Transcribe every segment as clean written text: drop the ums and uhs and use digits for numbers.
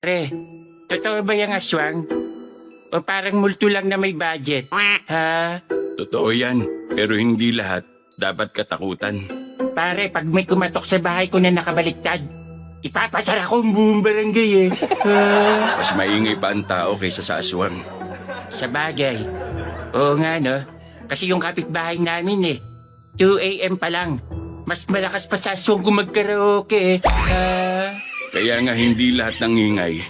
Pre, totoo ba yung aswang? O parang multo lang na may budget? Ha? Totoo yan, pero hindi lahat dapat katakutan. Pare, pag may kumatok sa bahay ko na nakabaliktad, ipapasara ko ang buong barangay eh. Ha? Mas maingay pa ang tao kaysa sa aswang. Sa bagay. Oo nga no. Kasi yung kapitbahay namin 2 a.m. pa lang. Mas malakas pa sa aswang kung magkaraoke eh. Ha? Kaya nga hindi lahat ng ingay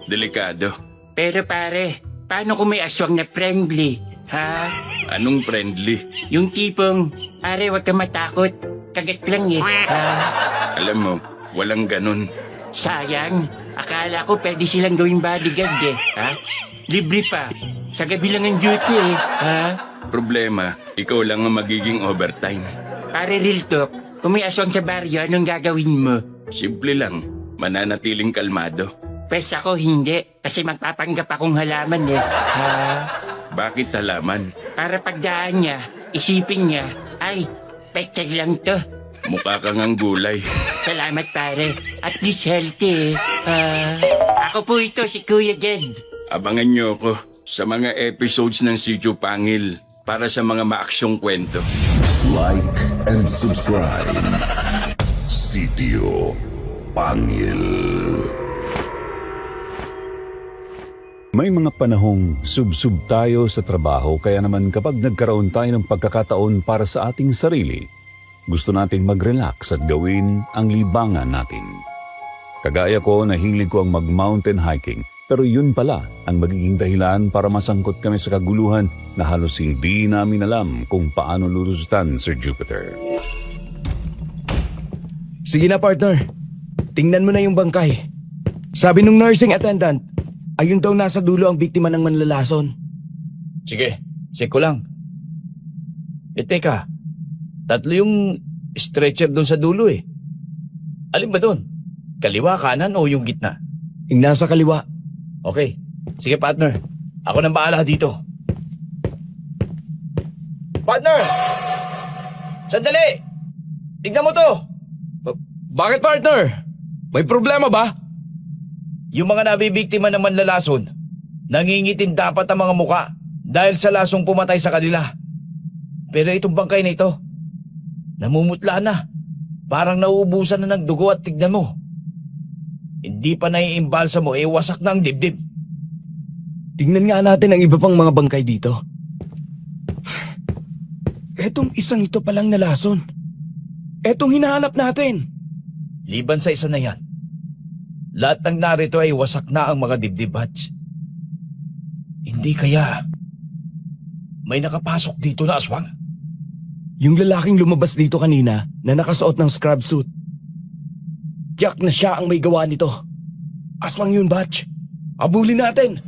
delikado. Pero pare, paano kung may aswang na friendly? Ha? Anong friendly? Yung tipong, pare wag ka matakot. Kagat lang eh. Ha? Alam mo, walang ganun. Sayang. Akala ko pwede silang gawing bodyguard eh. Ha? Libre pa. Sa gabi lang ang duty eh. Ha? Problema, ikaw lang ang magiging overtime. Pare real talk, kung may aswang sa baryo, anong gagawin mo? Simple lang, mananatiling kalmado. Pwes ako hindi, kasi magpapanggap akong halaman eh. Ha? Bakit halaman? Para pagdaan niya, isipin niya, ay, pechay lang to. Mukha kang ang gulay. Salamat pare, at least healthy eh. Ako po ito, si Kuya Jed. Abangan niyo ako sa mga episodes ng Sitio Pangil para sa mga maaksyong kwento. Like and subscribe. Sitio Pangil. May mga panahong sub-sub tayo sa trabaho, kaya naman kapag nagkaroon tayo ng pagkakataon para sa ating sarili, gusto nating mag-relax at gawin ang libangan natin. Kagaya ko, nahilig ko ang mag-mountain hiking, pero yun pala ang magiging dahilan para masangkot kami sa kaguluhan na halos hindi namin alam kung paano lulusutan, Sir Jupiter. Sige na partner, tingnan mo na yung bangkay. Sabi nung nursing attendant, ayun daw nasa dulo ang biktima ng manlalason. Sige, check ko lang. Teka, tatlo yung stretcher doon sa dulo eh. Alin ba doon? Kaliwa, kanan o yung gitna? Yung nasa kaliwa. Okay, sige partner. Ako nang bahala dito. Partner! Sandali! Tignan mo to! Bakit partner? May problema ba? Yung mga nabibiktima ng manlalason, nangingitim dapat ang mga muka dahil sa lasong pumatay sa kanila. Pero itong bangkay na ito, namumutla na. Parang nauubusan na ng dugo at tignan mo. Hindi pa naiimbalsa mo, wasak na ang dibdib. Tingnan nga natin ang iba pang mga bangkay dito. Etong isang ito palang nalason. Etong hinahanap natin. Liban sa isa na yan, lahat ng narito ay wasak na ang mga dibdib hatch. Hindi kaya may nakapasok dito na aswang? Yung lalaking lumabas dito kanina na nakasuot ng scrub suit. Tiyak na siya ang may gawa nito. Aswang yun, Batch. Abulin natin.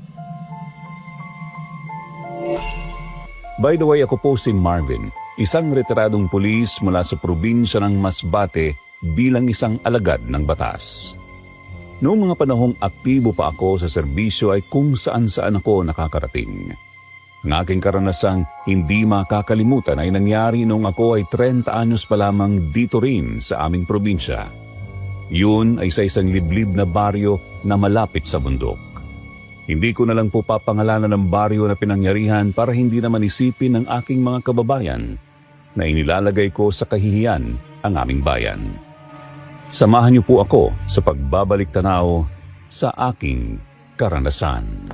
By the way, ako po si Marvin, isang retiradong pulis mula sa probinsya ng Masbate bilang isang alagad ng batas. Noong mga panahong aktibo pa ako sa serbisyo ay kung saan-saan ako nakakarating. Ang aking karanasang hindi makakalimutan ay nangyari noong ako ay 30 anyos pa lamang dito rin sa aming probinsya. Yun ay sa isang liblib na baryo na malapit sa bundok. Hindi ko na lang po papangalanan ng baryo na pinangyarihan para hindi naman isipin ng aking mga kababayan na inilalagay ko sa kahihiyan ang aming bayan. Samahan niyo po ako sa pagbabalik tanaw sa aking karanasan.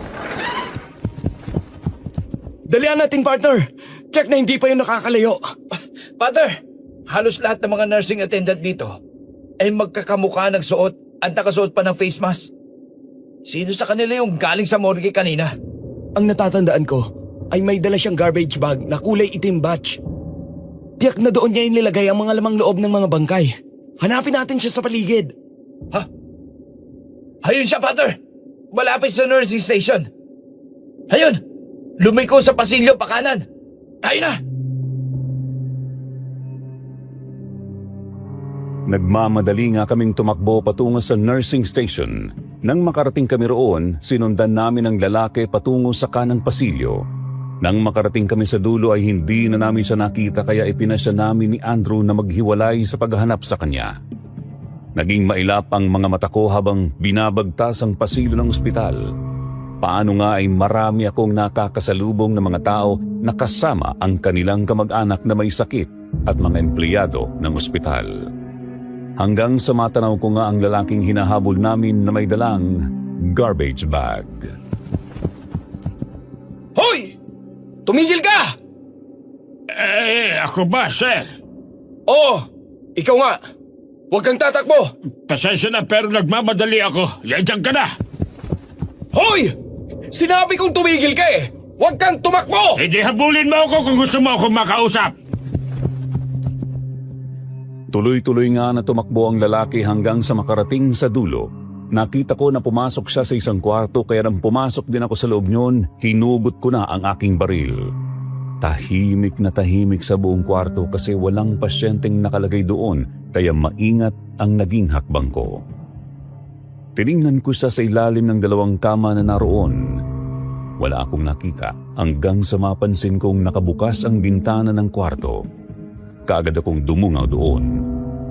Dalian natin, partner. Check na hindi pa yung nakakalayo. Partner, halos lahat ng mga nursing attendant dito ay magkakamukha ng suot at nakasuot pa ng face mask. Sino sa kanila yung galing sa morgue kanina? Ang natatandaan ko ay may dala siyang garbage bag na kulay itim, Batch. Tiyak na doon niya inilagay ang mga lamang loob ng mga bangkay. Hanapin natin siya sa paligid. Ha? Ayun siya, partner! Malapit sa nursing station. Ayun! Lumiko sa pasilyo pa kanan. Tayo na! Nagmamadali nga kaming tumakbo patungo sa nursing station. Nang makarating kami roon, sinundan namin ang lalaki patungo sa kanang pasilyo. Nang makarating kami sa dulo ay hindi na namin siya nakita, kaya ipinasya namin ni Andrew na maghiwalay sa paghahanap sa kanya. Naging mailap ang mga mata ko habang binabagtas ang pasilyo ng ospital. Paano nga ay marami akong nakakasalubong ng mga tao na kasama ang kanilang kamag-anak na may sakit at mga empleyado ng ospital. Hanggang sa matanaw ko nga ang lalaking hinahabol namin na may dalang garbage bag. Hoy! Tumigil ka! Ako ba, sir? Oo, ikaw nga. Huwag kang tatakbo. Pasensya na pero nagmamadali ako. Diyan ka na. Hoy! Sinabi kong tumigil ka eh! Huwag kang tumakbo! Hindi habulin mo ako kung gusto mo akong makausap. Tuloy-tuloy nga na tumakbo ang lalaki hanggang sa makarating sa dulo. Nakita ko na pumasok siya sa isang kwarto kaya nang pumasok din ako sa loob niyon, hinugot ko na ang aking baril. Tahimik na tahimik sa buong kwarto kasi walang pasyenteng nakalagay doon kaya maingat ang naging hakbang ko. Tiningnan ko siya sa ilalim ng 2 kama na naroon. Wala akong nakita hanggang sa mapansin kong nakabukas ang bintana ng kwarto. Kaagad akong dumungaw doon.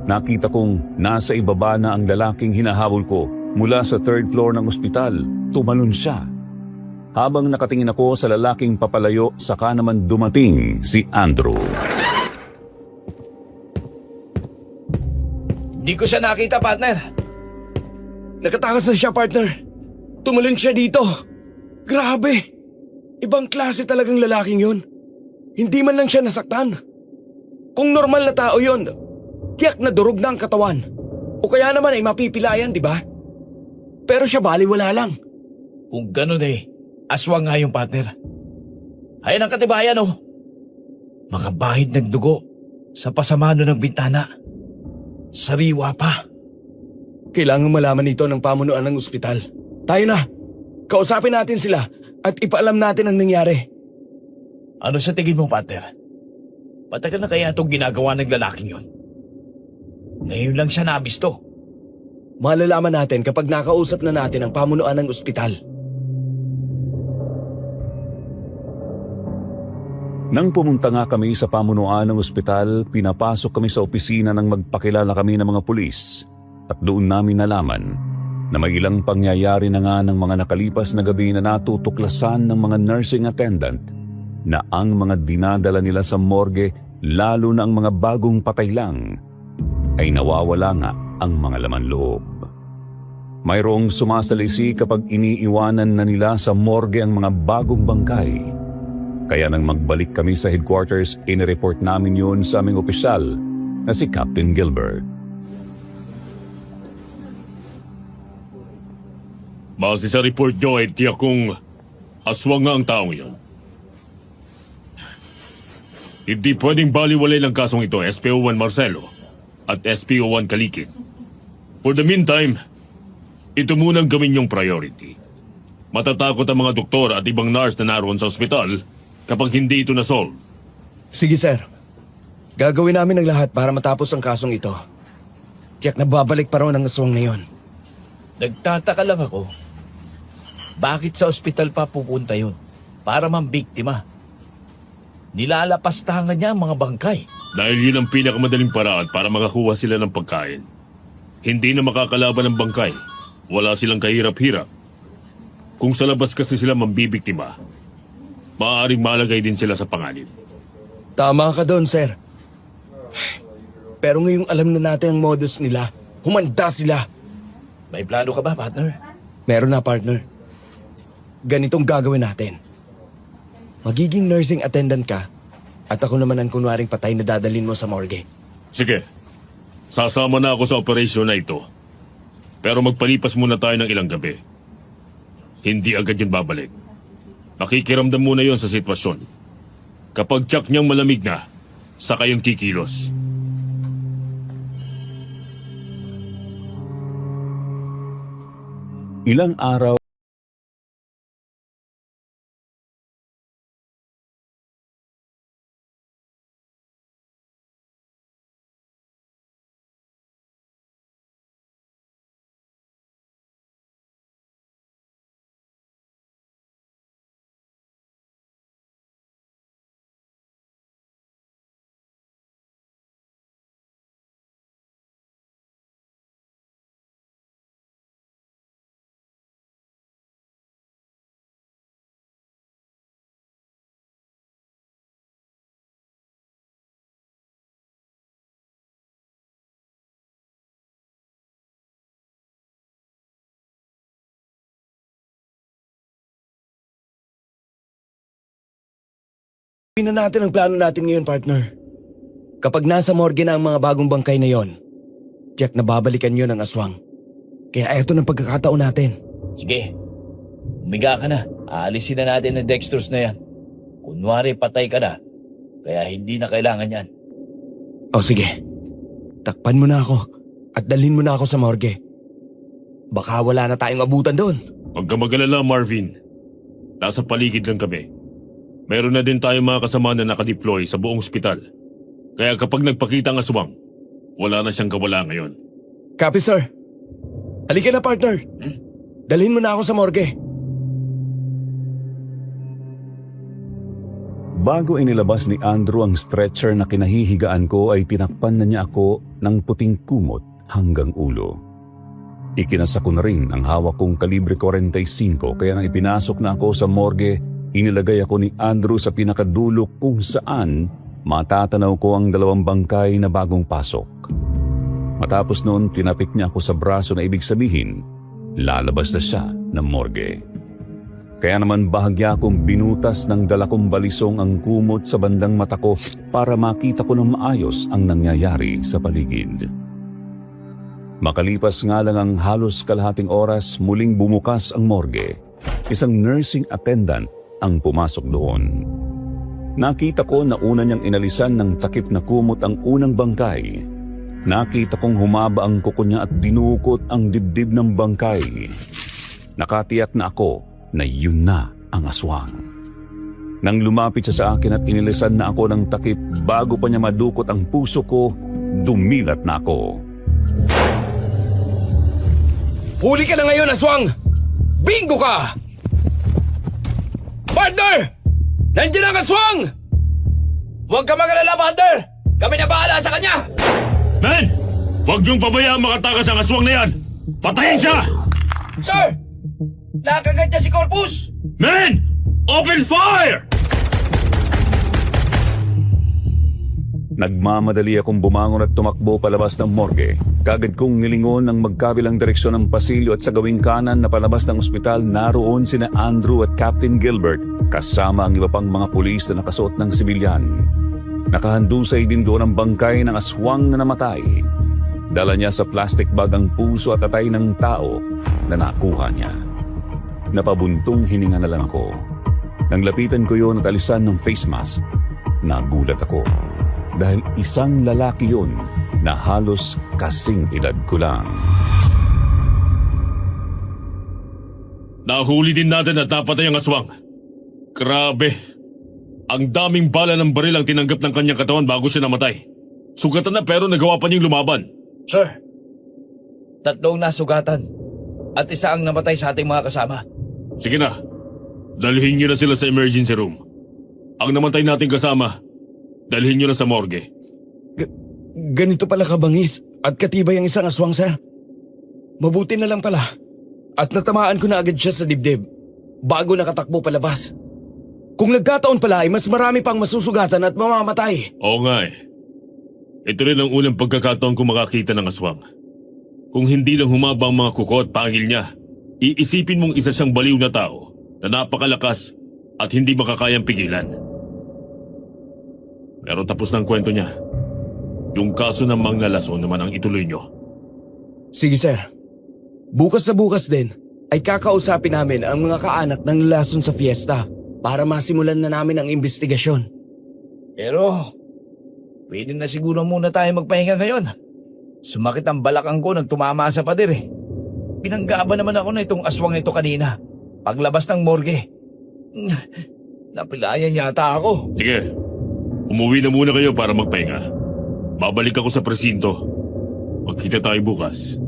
Nakita kong nasa ibaba na ang lalaking hinahabol ko mula sa 3rd floor ng ospital. Tumalon siya. Habang nakatingin ako sa lalaking papalayo, saka naman dumating si Andrew. Di ko siya nakita, partner. Nakatakas na siya, partner. Tumalon siya dito. Grabe! Ibang klase talagang lalaking yun. Hindi man lang siya nasaktan. Kung normal na tao yun, tiyak na durog na ang katawan. O kaya naman ay mapipilayan, di ba? Pero siya baliwala lang. Kung ganun aswang nga yung partner. Ayan ang katibayan, oh. Mga bahid ng dugo sa pasamano ng bintana. Sariwa pa. Kailangan malaman ito ng pamunuan ng ospital. Tayo na. Kausapin natin sila at ipaalam natin ang nangyari. Ano sa tingin mo, partner? Patagal na kaya itong ginagawa ng lalaking yun? Ngayon lang siya nabisto. Malalaman natin kapag nakausap na natin ang pamunuan ng ospital. Nang pumunta nga kami sa pamunuan ng ospital, pinapasok kami sa opisina nang magpakilala kami ng mga pulis. At doon namin nalaman na may ilang pangyayari na nga ng mga nakalipas na gabi na natutuklasan ng mga nursing attendant na ang mga dinadala nila sa morgue, lalo na ang mga bagong patay lang, ay nawawala nga ang mga laman loob. Mayroong sumasalisi kapag iniiwanan na nila sa morgue ang mga bagong bangkay. Kaya nang magbalik kami sa headquarters, inireport namin yun sa aming opisyal na si Captain Gilbert. Base sa report nyo ay tiyak kong aswang nga ang taong yun. Hindi pwedeng baliwalay lang kasong ito, SPO1 Marcelo at SPO1 Kalikid. For the meantime, ito munang gawin yung priority. Matatakot ang mga doktor at ibang nurse na naroon sa ospital kapag hindi ito na-solve. Sige, sir. Gagawin namin ang lahat para matapos ang kasong ito. Tiyak na babalik pa raw ng aswang na yon. Nagtataka lang ako. Bakit sa ospital pa pupunta yun? Para mambiktima. Nilalapastangan niya ang mga bangkay. Dahil yun ang pinakamadaling paraan para makakuha sila ng pagkain. Hindi na makakalaban ng bangkay. Wala silang kahirap-hirap. Kung sa labas kasi sila mambibiktima, maaaring malagay din sila sa panganib. Tama ka doon, sir. Pero ngayong alam na natin ang modus nila, humanda sila. May plano ka ba, partner? Meron na, partner. Ganitong gagawin natin. Magiging nursing attendant ka at ako naman ang kunwaring patay na dadalhin mo sa morgue. Sige, sasama na ako sa operasyon na ito. Pero magpalipas muna tayo ng ilang gabi. Hindi agad yun babalik. Nakikiramdam muna yon sa sitwasyon. Kapag tiyak niyang malamig na, saka yun kikilos. Ilang araw Tingnan natin ang plano natin ngayon, partner. Kapag nasa morgue na ang mga bagong bangkay na yon, tiyak na babalikan yun ng aswang. Kaya eto ng pagkakataon natin. Sige, umiga ka na. Aalisin na natin ang dextrose na yan. Kunwari patay ka na, kaya hindi na kailangan yan. O sige, takpan mo na ako at dalhin mo na ako sa morgue. Baka wala na tayong abutan doon. Huwag ka mag-alala, Marvin. Nasa paligid lang kami. Meron na din tayong mga kasama na nakadeploy sa buong ospital. Kaya kapag nagpakita ang aswang, wala na siyang kawala ngayon. Copy, sir. Halika na, partner. Dalhin mo na ako sa morgue. Bago inilabas ni Andrew ang stretcher na kinahihigaan ko ay tinakpan na niya ako ng puting kumot hanggang ulo. Ikinasa ko na rin ang hawak kong kalibre 45 kaya nang ipinasok na ako sa morgue, inilagay ako ni Andrew sa pinakadulo kung saan matatanaw ko ang 2 bangkay na bagong pasok. Matapos noon, tinapik niya ako sa braso na ibig sabihin, lalabas na siya ng morgue. Kaya naman bahagya akong binutas ng dala kong balisong ang kumot sa bandang mata ko para makita ko ng maayos ang nangyayari sa paligid. Makalipas nga lang ang halos kalahating oras, muling bumukas ang morgue. Isang nursing attendant ang pumasok doon. Nakita ko na una niyang inalisan ng takip na kumot ang unang bangkay. Nakita kong humaba ang kuko niya at dinukot ang dibdib ng bangkay. Nakatiyak na ako na yun na ang aswang. Nang lumapit siya sa akin at inilisan na ako ng takip bago pa niya madukot ang puso ko, dumilat na ako. Huli ka na ngayon, aswang! Bingo ka! Partner! Nandiyan ang aswang! Huwag ka mag-alala, partner! Kami na bahala sa kanya! Men! Huwag niyong pabayaan makatakas ang aswang na yan! Patayin siya! Sir! Nakagat niya si Corpus! Men! Open fire! Nagmamadali akong bumangon at tumakbo palabas ng morgue. Kagad kong nilingon ng magkabilang direksyon ng pasilyo at sa gawing kanan na palabas ng ospital naroon sina Andrew at Captain Gilbert kasama ang iba pang mga pulis na nakasuot ng sibilyan. Nakahandusay din doon ang bangkay ng aswang na namatay. Dala niya sa plastic bag ang puso at atay ng tao na nakuha niya. Napabuntong hininga na lang ako. Nang lapitan ko yun at alisan ng face mask, nagulat ako. Dahil isang lalaki yun na halos kasing edad ko lang. Nahuli din natin na dapat ay ang aswang. Grabe. Ang daming bala ng baril ang tinanggap ng kanyang katawan bago siya namatay. Sugatan na pero nagawa pa niyang lumaban. Sir, 3 nasugatan at isa ang namatay sa ating mga kasama. Sige na. Dalhin niyo na sila sa emergency room. Ang namatay nating kasama, dalhin niyo na sa morgue. Ganito pala kabangis at katibay ang isang aswang, sir. Mabuti na lang pala at natamaan ko na agad siya sa dibdib bago nakatakbo palabas. Kung nagkataon pala ay mas marami pang masusugatan at mamamatay. Oo nga eh. Ito rin ang unang pagkakataon ko makakita ng aswang. Kung hindi lang humaba ang mga kuko at pangil niya, iisipin mong isa siyang baliw na tao na napakalakas at hindi makakayang pigilan. Pero tapos na ang kwento niya. Yung kaso ng mangnalason naman ang ituloy niyo. Sige, sir. Bukas sa bukas din ay kakausapin namin ang mga kaanak ng lason sa fiesta para masimulan na namin ang investigasyon. Pero, pwede na siguro muna tayo magpahinga ngayon. Sumakit ang balakang ko nang tumama sa pader eh. Pinanggaba naman ako na itong aswang ito kanina. Paglabas ng morgue. Napilayan yata ako. Sige, umuwi na muna kayo para magpahinga. Babalik ako sa presinto. Magkita tayo bukas.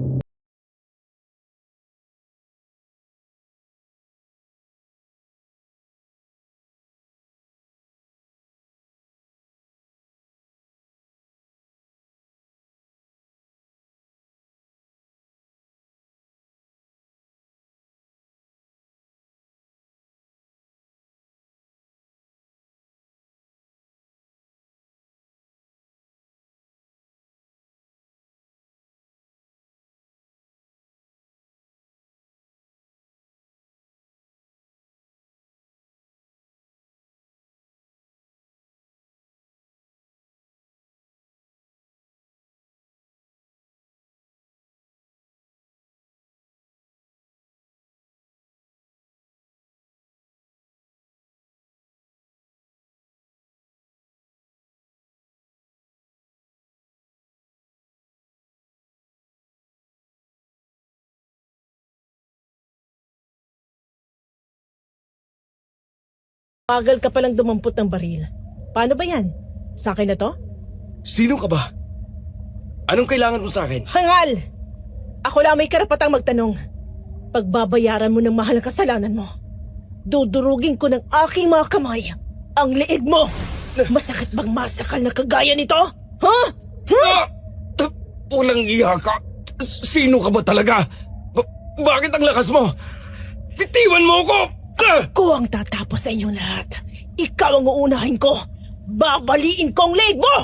Bagal ka palang dumampot ng baril. Paano ba yan? Sa akin na to? Sino ka ba? Anong kailangan mo sa akin? Hangal! Ako lang may karapatang magtanong. Pagbabayaran mo ng mahal ang kasalanan mo. Dudurugin ko ng aking mga kamay ang liig mo. Masakit bang masakal na kagaya nito? Ha? Ah! Walang iya ka. Sino ka ba talaga? Bakit ang lakas mo? Bitiwan mo ako! Ko ang tatapos sa inyong lahat. Ikaw ang uunahin ko. Babaliin ko ang liig mo!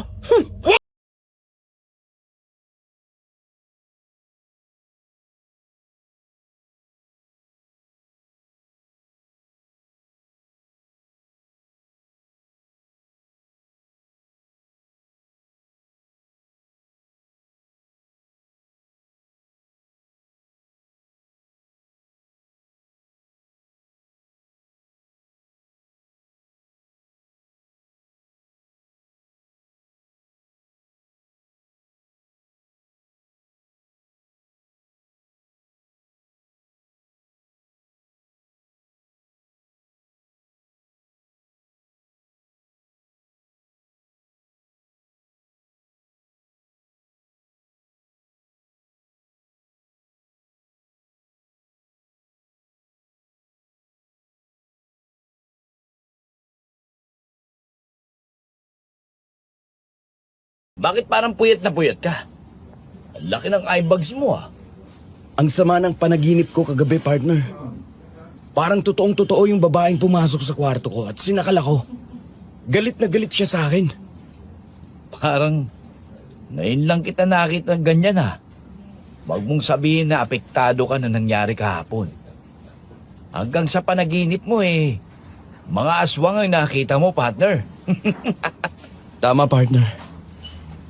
Bakit parang puyat na puyat ka? Ang laki ng eye bags mo ah. Ang sama ng panaginip ko kagabi, partner. Parang totoong-totoo yung babaeng pumasok sa kwarto ko at sinakal ako. Galit na galit siya sa akin. Parang ngayon lang kita nakita ganyan ah. Huwag mong sabihin na apektado ka na nangyari kahapon. Hanggang sa panaginip mo mga aswang ang nakita mo, partner. Tama, partner.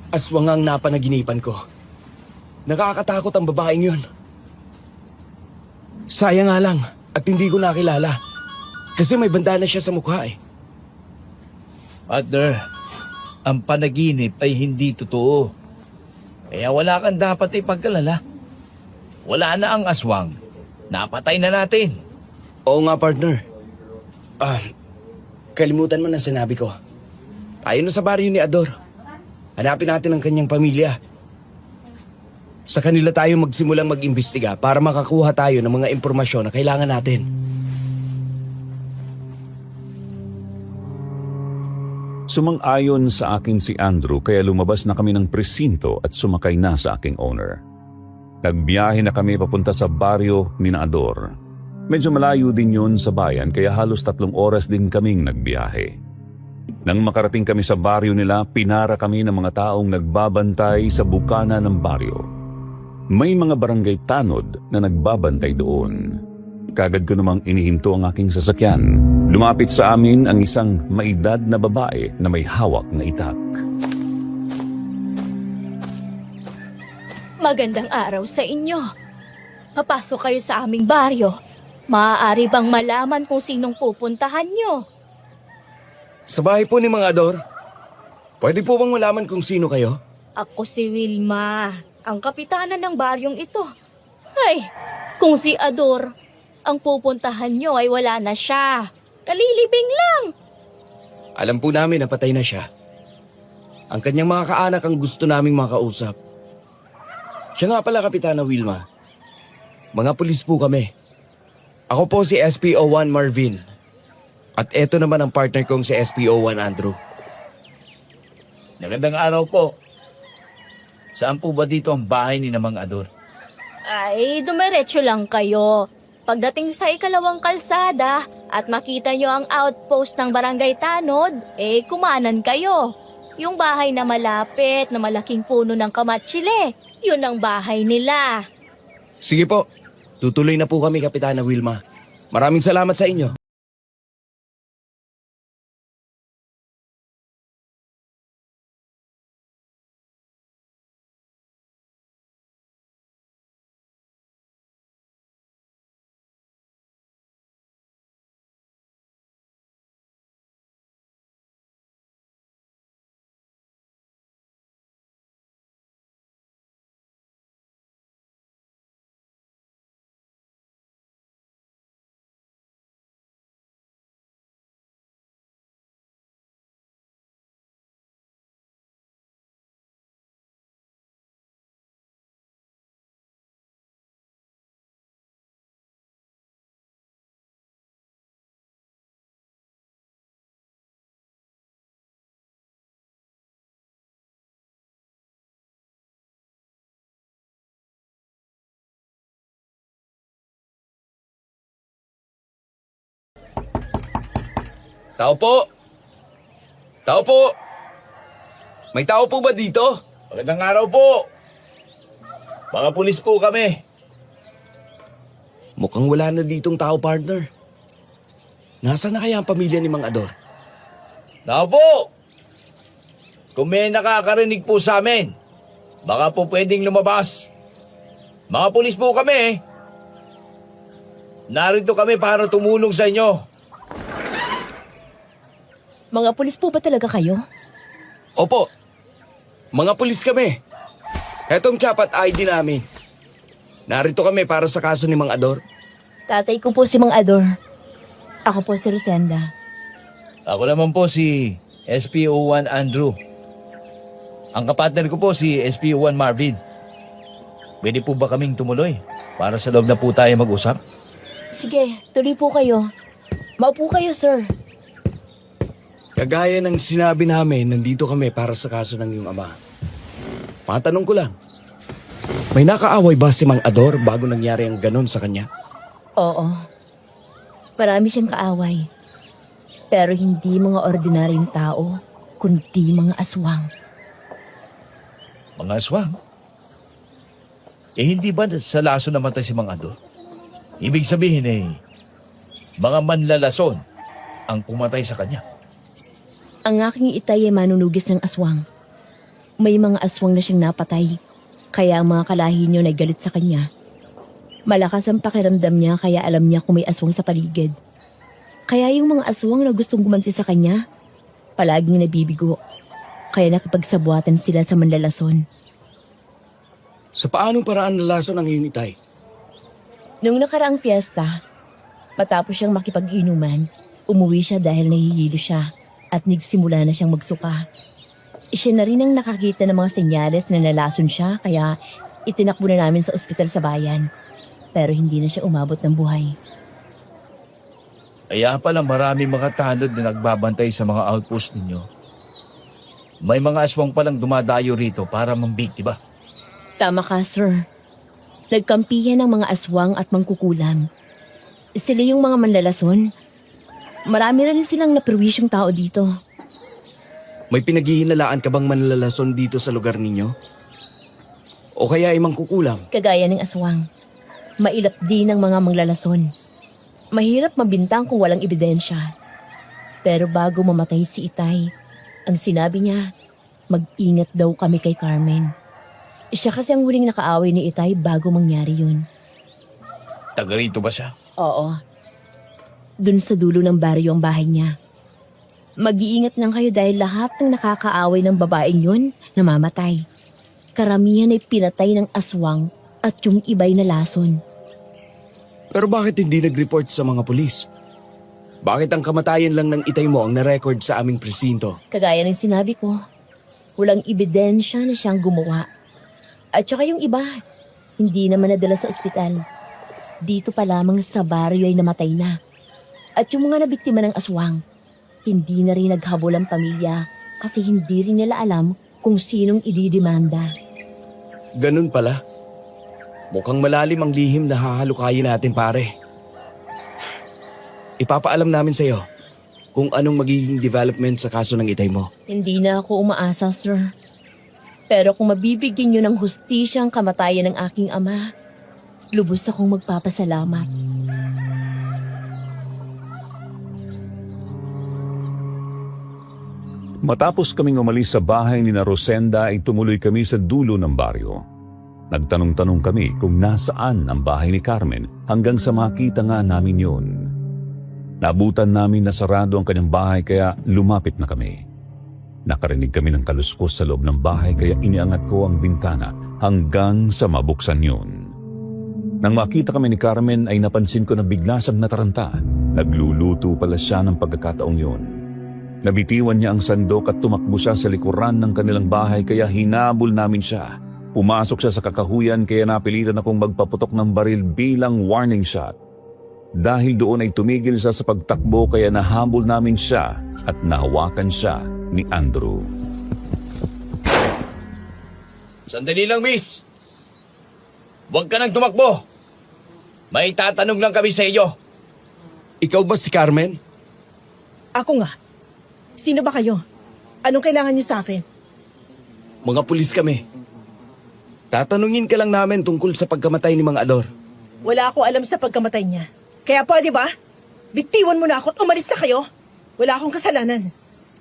Aswang ang napanaginipan ko. Nakakatakot ang babaeng yun. Sayang nga lang at hindi ko nakilala. Kasi may bandana siya sa mukha eh. Partner, ang panaginip ay hindi totoo. Kaya wala kang dapat ipagkalala. Wala na ang aswang. Napatay na natin. Oo nga, partner. Kalimutan mo na sinabi ko. Tayo na sa baryo ni Ador. Hanapin natin ang kanyang pamilya. Sa kanila tayo magsimulang mag-imbestiga para makakuha tayo ng mga impormasyon na kailangan natin. Sumang-ayon sa akin si Andrew kaya lumabas na kami ng presinto at sumakay na sa aking owner. Nagbiyahe na kami papunta sa baryo ni Ador. Medyo malayo din yun sa bayan kaya halos 3 oras din kaming nagbiyahe. Nang makarating kami sa baryo nila, pinara kami ng mga taong nagbabantay sa bukana ng baryo. May mga barangay tanod na nagbabantay doon. Kagad ko namang inihinto ang aking sasakyan. Lumapit sa amin ang isang maedad na babae na may hawak na itak. Magandang araw sa inyo. Papasok kayo sa aming baryo. Maaari bang malaman kung sinong pupuntahan nyo? Sa bahay po ni Mang Ador, pwede po bang malaman kung sino kayo? Ako si Wilma, ang kapitana ng baryong ito. Ay, kung si Ador ang pupuntahan nyo ay wala na siya. Kalilibing lang. Alam po namin na patay na siya. Ang kanyang mga kaanak ang gusto naming makausap. Siya nga pala, Kapitana Wilma. Mga pulis po kami. Ako po si SPO1 Marvin. At eto naman ang partner kong si SPO1 Andrew. Magandang araw po. Saan po ba dito ang bahay ni Mang Ador? Ay, dumiretso lang kayo. Pagdating sa ikalawang kalsada at makita nyo ang outpost ng Barangay Tanod, kumanan kayo. Yung bahay na malapit na malaking puno ng kamatsile, yun ang bahay nila. Sige po, tutuloy na po kami, Kapitana Wilma. Maraming salamat sa inyo. Tao po! Tao po! May tao po ba dito? Magandang araw po. Mga pulis po kami. Mukhang wala na ditong tao, partner. Nasaan na kaya ang pamilya ni Mang Ador? Tao po! Kung may nakakarinig po sa amin, baka po pwedeng lumabas. Mga pulis po kami. Narito kami para tumulong sa inyo. Mga pulis po ba talaga kayo? Opo. Mga pulis kami. Etong cap at ID namin. Narito kami para sa kaso ni Mang Ador. Tatay ko po si Mang Ador. Ako po si Rosenda. Ako naman po si SPO1 Andrew. Ang kapatner ko po si SPO1 Marvin. Pwede po ba kaming tumuloy para sa loob na po tayo mag-usap? Sige, tuloy po kayo. Maupo kayo, sir. Kagaya ng sinabi namin, nandito kami para sa kaso ng iyong ama. Matanong ko lang, may nakaaway ba si Mang Ador bago nangyari ang ganon sa kanya? Oo. Marami siyang kaaway. Pero hindi mga ordinaryong tao, kundi mga aswang. Mga aswang? Hindi ba sa laso namatay si Mang Ador? Ibig sabihin mga manlalason ang pumatay sa kanya. Ang aking itay ay manunugis ng aswang. May mga aswang na siyang napatay, kaya ang mga kalahi niyo ay galit sa kanya. Malakas ang pakiramdam niya kaya alam niya kung may aswang sa paligid. Kaya yung mga aswang na gustong gumanti sa kanya, palaging nabibigo. Kaya nakipagsabuatan sila sa manlalason. Sa paanong paraan nalason ang iyong itay? Nung nakaraang fiesta, matapos siyang makipag-inuman, umuwi siya dahil nahihilo siya at nagsimula na siyang magsuka. Siya na rin ang nakakita ng mga senyales na nalason siya kaya itinakbo na namin sa ospital sa bayan. Pero hindi na siya umabot ng buhay. Kaya pala marami mga tanod na nagbabantay sa mga outpost ninyo. May mga aswang palang dumadayo rito para mambiktima. Tama ka, sir. Nagkampihan ng mga aswang at mangkukulam. Sila yung mga manlalason. Marami rin silang naperwisyong tao dito. May pinaghihinalaan ka bang manlalason dito sa lugar ninyo? O kaya ay mangkukulam? Kagaya ng aswang. Mailap din ng mga manglalason. Mahirap mabintang kung walang ebidensya. Pero bago mamatay si Itay, ang sinabi niya, mag-ingat daw kami kay Carmen. Siya kasi ang huling nakaaway ni Itay bago mangyari yun. Taga rito ba siya? Oo. Dun sa dulo ng baryo ang bahay niya. Mag-iingat lang kayo dahil lahat ng nakakaaway ng babaeng yun, namamatay. Karamihan ay pinatay ng aswang at yung iba'y nalason. Pero bakit hindi nag-report sa mga pulis? Bakit ang kamatayan lang ng itay mo ang na-record sa aming presinto? Kagaya ng sinabi ko, walang ebidensya na siyang gumawa. At saka yung iba, hindi naman nadala sa ospital. Dito pa lamang sa baryo ay namatay na. At yung mga nabiktima ng aswang, hindi na rin naghabol ang pamilya kasi hindi rin nila alam kung sinong ididimanda. Ganun pala. Mukhang malalim ang lihim na hahalukayin natin, pare. Ipapaalam namin sa'yo kung anong magiging development sa kaso ng itay mo. Hindi na ako umaasa, sir. Pero kung mabibigyan niyo ng hustisya ang kamatayan ng aking ama, lubos akong magpapasalamat. Matapos kaming umalis sa bahay ni na Rosenda ay tumuloy kami sa dulo ng baryo. Nagtanong-tanong kami kung nasaan ang bahay ni Carmen hanggang sa makita nga namin yun. Naabutan namin na sarado ang kanyang bahay kaya lumapit na kami. Nakarinig kami ng kaluskos sa loob ng bahay kaya iniangat ko ang bintana hanggang sa mabuksan yun. Nang makita kami ni Carmen ay napansin ko na bigla siyang nataranta. Nagluluto pala siya ng pagkakataong yun. Nabitiwan niya ang sandok at tumakbo siya sa likuran ng kanilang bahay kaya hinabol namin siya. Pumasok siya sa kakahuyan kaya napilitan akong magpaputok ng baril bilang warning shot. Dahil doon ay tumigil siya sa pagtakbo kaya nahabol namin siya at nahawakan siya ni Andrew. Sandali lang, miss. Huwag ka nang tumakbo. May tatanong lang kami sa iyo. Ikaw ba si Carmen? Ako nga. Sino ba kayo? Anong kailangan niyo sa akin? Mga pulis kami. Tatanungin ka lang namin tungkol sa pagkamatay ni Mang Ador. Wala akong alam sa pagkamatay niya. Kaya pwede ba? Bitiwan mo na ako at umalis na kayo. Wala akong kasalanan.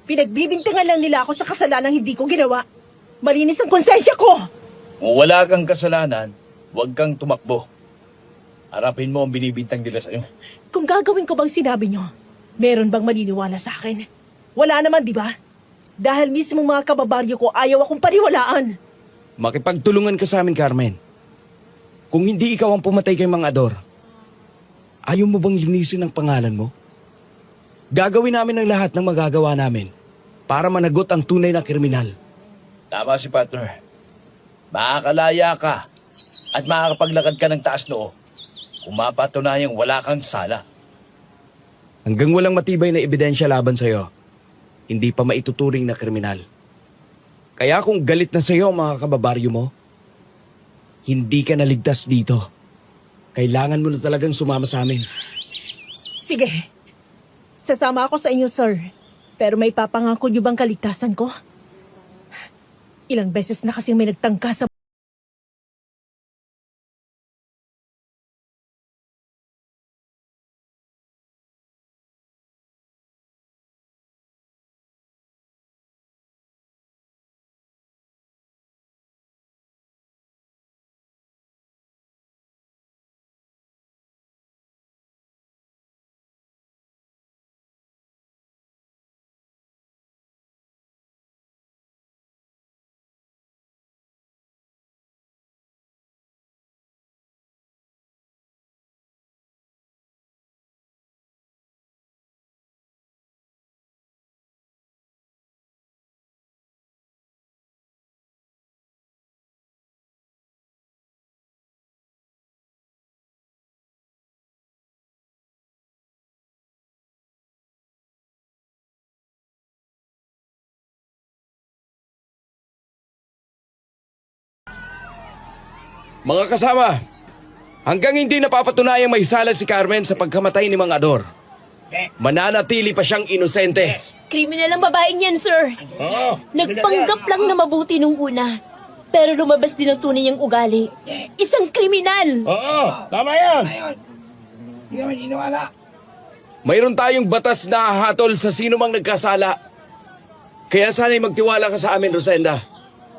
Pinagbibintangan lang nila ako sa kasalanang hindi ko ginawa. Malinis ang konsensya ko! Kung wala kang kasalanan, huwag kang tumakbo. Harapin mo ang binibintang nila sa'yo. Kung gagawin ko bang sinabi niyo, meron bang maniniwala sa akin? Wala naman, di ba? Dahil mismo mga kababaryo ko ayaw akong paniwalaan. Makipagtulungan ka sa amin, Carmen. Kung hindi ikaw ang pumatay kay Mang Ador, ayaw mo bang linisin ang pangalan mo? Gagawin namin ang lahat ng magagawa namin para managot ang tunay na kriminal. Tama si partner. Makakalaya ka at makakapaglakad ka ng taas noo kung mapatunayang wala kang sala. Hanggang walang matibay na ebidensya laban sa'yo, hindi pa maituturing na kriminal. Kaya kung galit na sa'yo ang mga kababaryo mo, hindi ka naligtas dito. Kailangan mo na talagang sumama sa amin. Sige. Sasama ako sa inyo, sir. Pero may papangako niyo bang kaligtasan ko? Ilang beses na kasing may nagtangka sa... Mga kasama, hanggang hindi napapatunayang may sala si Carmen sa pagkamatay ni Mang Ador, mananatili pa siyang inosente. Kriminal ang babaeng yan, sir. Nagpanggap lang na mabuti nung una. Pero lumabas din ang tunay niyang ugali. Isang kriminal! Mayroon tayong batas na hahatol sa sino mang nagkasala. Kaya sana'y magtiwala ka sa amin, Rosenda.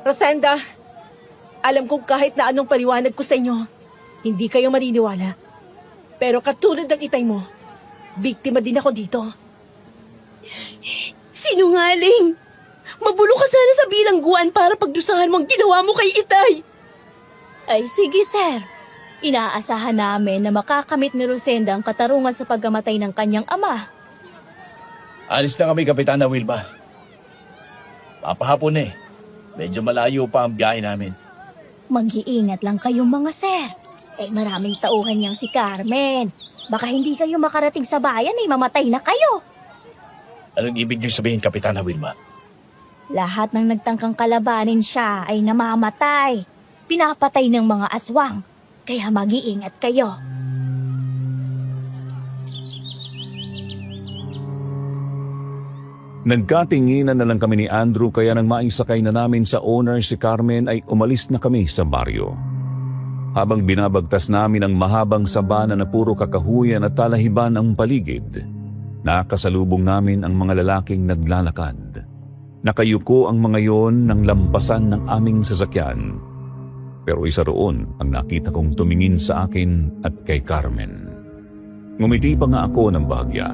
Rosenda, alam kong kahit na anong paliwanag ko sa inyo, hindi kayo maniniwala. Pero katulad ng itay mo, biktima din ako dito. Sinungaling! Mabulo ka sana sa bilangguan para pagdusahan mo ang ginawa mo kay Itay! Ay sige, sir. Inaasahan namin na makakamit ni Rosenda ang katarungan sa pagkamatay ng kanyang ama. Alis na kami, Kapitana Wilma. Papahapon eh. Medyo malayo pa ang biyahe namin. Mag-iingat lang kayong mga sir. Eh maraming tauhan niyang si Carmen. Baka hindi kayo makarating sa bayan eh mamatay na kayo. Anong ibig niyo sabihin, Kapitana Wilma? Lahat ng nagtangkang kalabanin siya ay namamatay. Pinapatay ng mga aswang. Kaya mag-iingat kayo. Nagkatinginan na lang kami ni Andrew kaya nang maisakay na namin sa owner si Carmen ay umalis na kami sa baryo. Habang binabagtas namin ang mahabang sabana na puro kakahuyan at talahiban ang paligid, nakasalubong namin ang mga lalaking naglalakad. Nakayuko ang mga yon nang lampasan ng aming sasakyan. Pero isa roon ang nakita kong tumingin sa akin at kay Carmen. Ngumiti pa nga ako ng bahagya.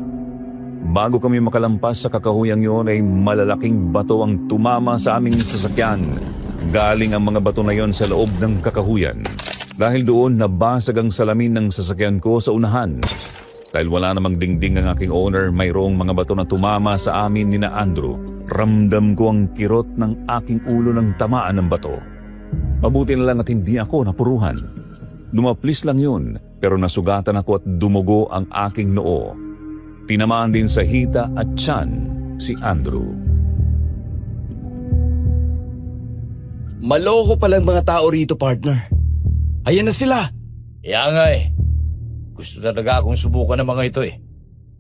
Bago kami makalampas sa kakahuyang yon ay malalaking bato ang tumama sa aming sasakyan. Galing ang mga bato na yon sa loob ng kakahuyan. Dahil doon nabasag ang salamin ng sasakyan ko sa unahan. Dahil wala namang dingding ang aking owner, mayroong mga bato na tumama sa amin ni na Andrew. Ramdam ko ang kirot ng aking ulo ng tamaan ng bato. Mabuti na lang at hindi ako napuruhan. Dumaplis lang yun, pero nasugatan ako at dumugo ang aking noo. Tinamaan din sa hita at tiyan si Andrew. Maloko palang mga tao rito, partner. Ayan na sila. Kaya nga eh. Gusto talaga akong subukan ng mga ito eh.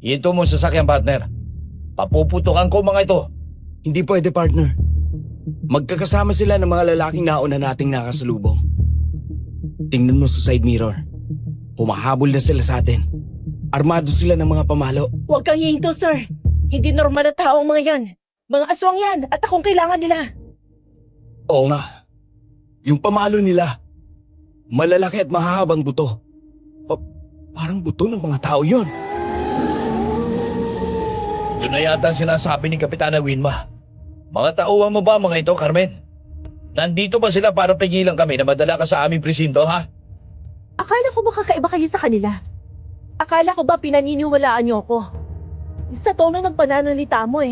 Ihinto mo sa sasakyan, partner. Papuputukan ko mga ito. Hindi pwede, partner. Magkakasama sila ng mga lalaking nauna nating nakasalubong. Tingnan mo sa side mirror. Humahabol na sila sa atin. Armado sila ng mga pamalo. Huwag kang hihinto, sir. Hindi normal na tao ang mga yan. Mga aswang yan at akong kailangan nila. Oo nga. Yung pamalo nila. Malalaki at mahahabang buto. Parang buto ng mga tao yon. Yun na yata ang sinasabi ni Kapitana Winma. Mga tauhan mo ba mga ito, Carmen? Nandito ba sila para pigilan kami na madala ka sa aming presinto, ha? Akala ko ba kakaiba kayo sa kanila? Akala ko ba pinaniniwalaan niyo ako? Sa tono ng pananalita mo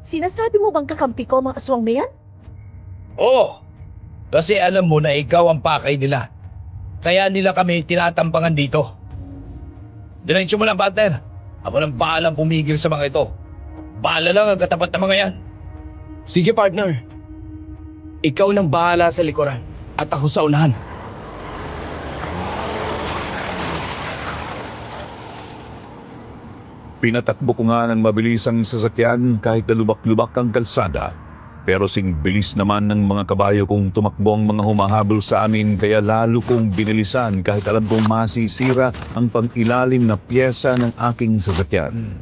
sinasabi mo bang kakampi ko mga aswang na yan? Oo. Kasi alam mo na ikaw ang pakay nila. Kaya nila kami tinatampangan dito. Dirensyo mo lang, partner. Ako nang bahalang pumigil sa mga ito. Bahala lang ang katapat na mga yan. Sige, partner. Ikaw nang bahala sa likuran at ako sa unahan. Pinatakbo ko nga ng mabilis ang sasakyan kahit na lubak-lubak ang kalsada. Pero sing bilis naman ng mga kabayo kong tumakbo ang mga humahabol sa amin kaya lalo kong binilisan kahit alam kong masisira ang pang-ilalim na pyesa ng aking sasakyan.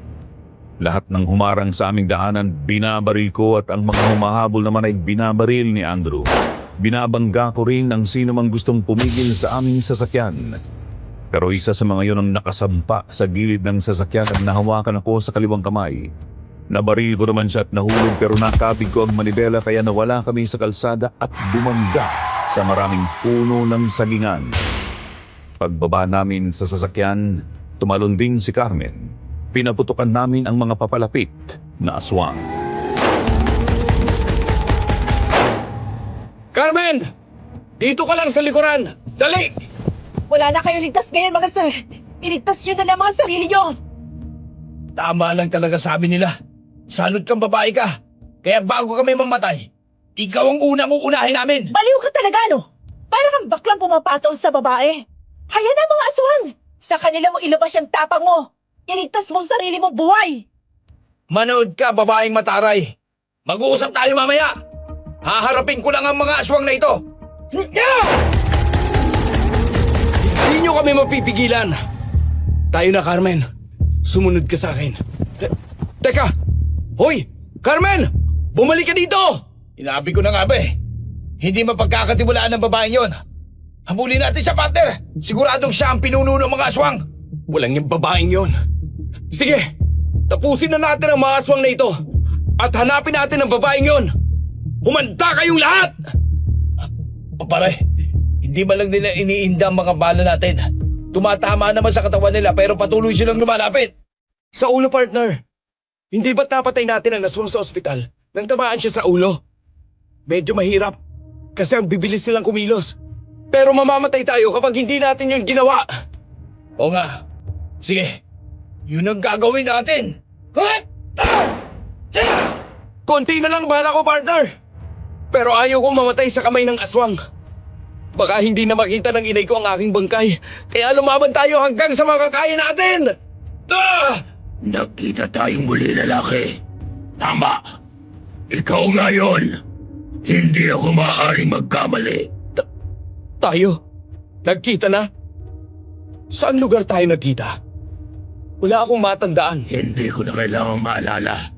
Lahat ng humarang sa aming daanan binabaril ko at ang mga humahabol naman ay binabaril ni Andrew. Binabangga ko rin ang sino mang gustong pumigil sa aming sasakyan. Pero isa sa mga yun ang nakasampa sa gilid ng sasakyan at nahawakan ako sa kaliwang kamay. Nabaril ko naman siya at nahulog pero nakabig ko ang manibela kaya nawala kami sa kalsada at bumangga sa maraming puno ng sagingan. Pagbaba namin sa sasakyan, tumalon din si Carmen. Pinaputukan namin ang mga papalapit na aswang. Carmen! Dito ka lang sa likuran! Dali! Wala na kayo ligtas ngayon, mga sir. Iligtas nyo na lang mga sarili nyo. Tama lang talaga sabi nila. Salot kang babae ka. Kaya bago kami mamatay, ikaw ang unang uunahin namin. Baliw ka talaga, no? Para kang baklang pumapatol sa babae. Haya na mga aswang. Sa kanila mo ilabas yung tapang mo. Iligtas mo ang sarili mong buhay. Manood ka, babaeng mataray. Mag-uusap tayo mamaya. Haharapin ko lang ang mga aswang na ito. Hindi nyo kami mapipigilan. Tayo na, Carmen. Sumunod ka sa akin. Teka! Hoy! Carmen! Bumalik ka dito! Inabi ko na nga ba Hindi mapagkakatiwalaan ng babaeng yon. Habulin natin siya, partner. Siguradong siya ang pinuno ng mga aswang. Walang yung babaeng yon. Sige! Tapusin na natin ang mga aswang na ito. At hanapin natin ang babaeng yon. Humanda kayong lahat! Pare, hindi man lang nila iniinda ang mga bala natin. Tumatama naman sa katawan nila pero patuloy silang lumalapit. Sa ulo, partner. Hindi ba't napatay natin ang aswang sa ospital nang tamaan siya sa ulo? Medyo mahirap kasi ang bibilis silang kumilos. Pero mamamatay tayo kapag hindi natin yun ginawa. Oo nga. Sige, yun ang gagawin natin. Konti na lang bala ko, partner. Pero ayaw kong mamatay sa kamay ng aswang. Baka hindi na makita ng inay ko ang aking bangkay. Kaya lumaban tayo hanggang sa makakaya natin. Nakita tayong muli, lalaki. Tama. Ikaw ngayon. Hindi ako maaaring magkamali. Tayo? Nagkita na? Saan lugar tayo nagkita? Wala akong matandaan. Hindi ko na kailangang maalala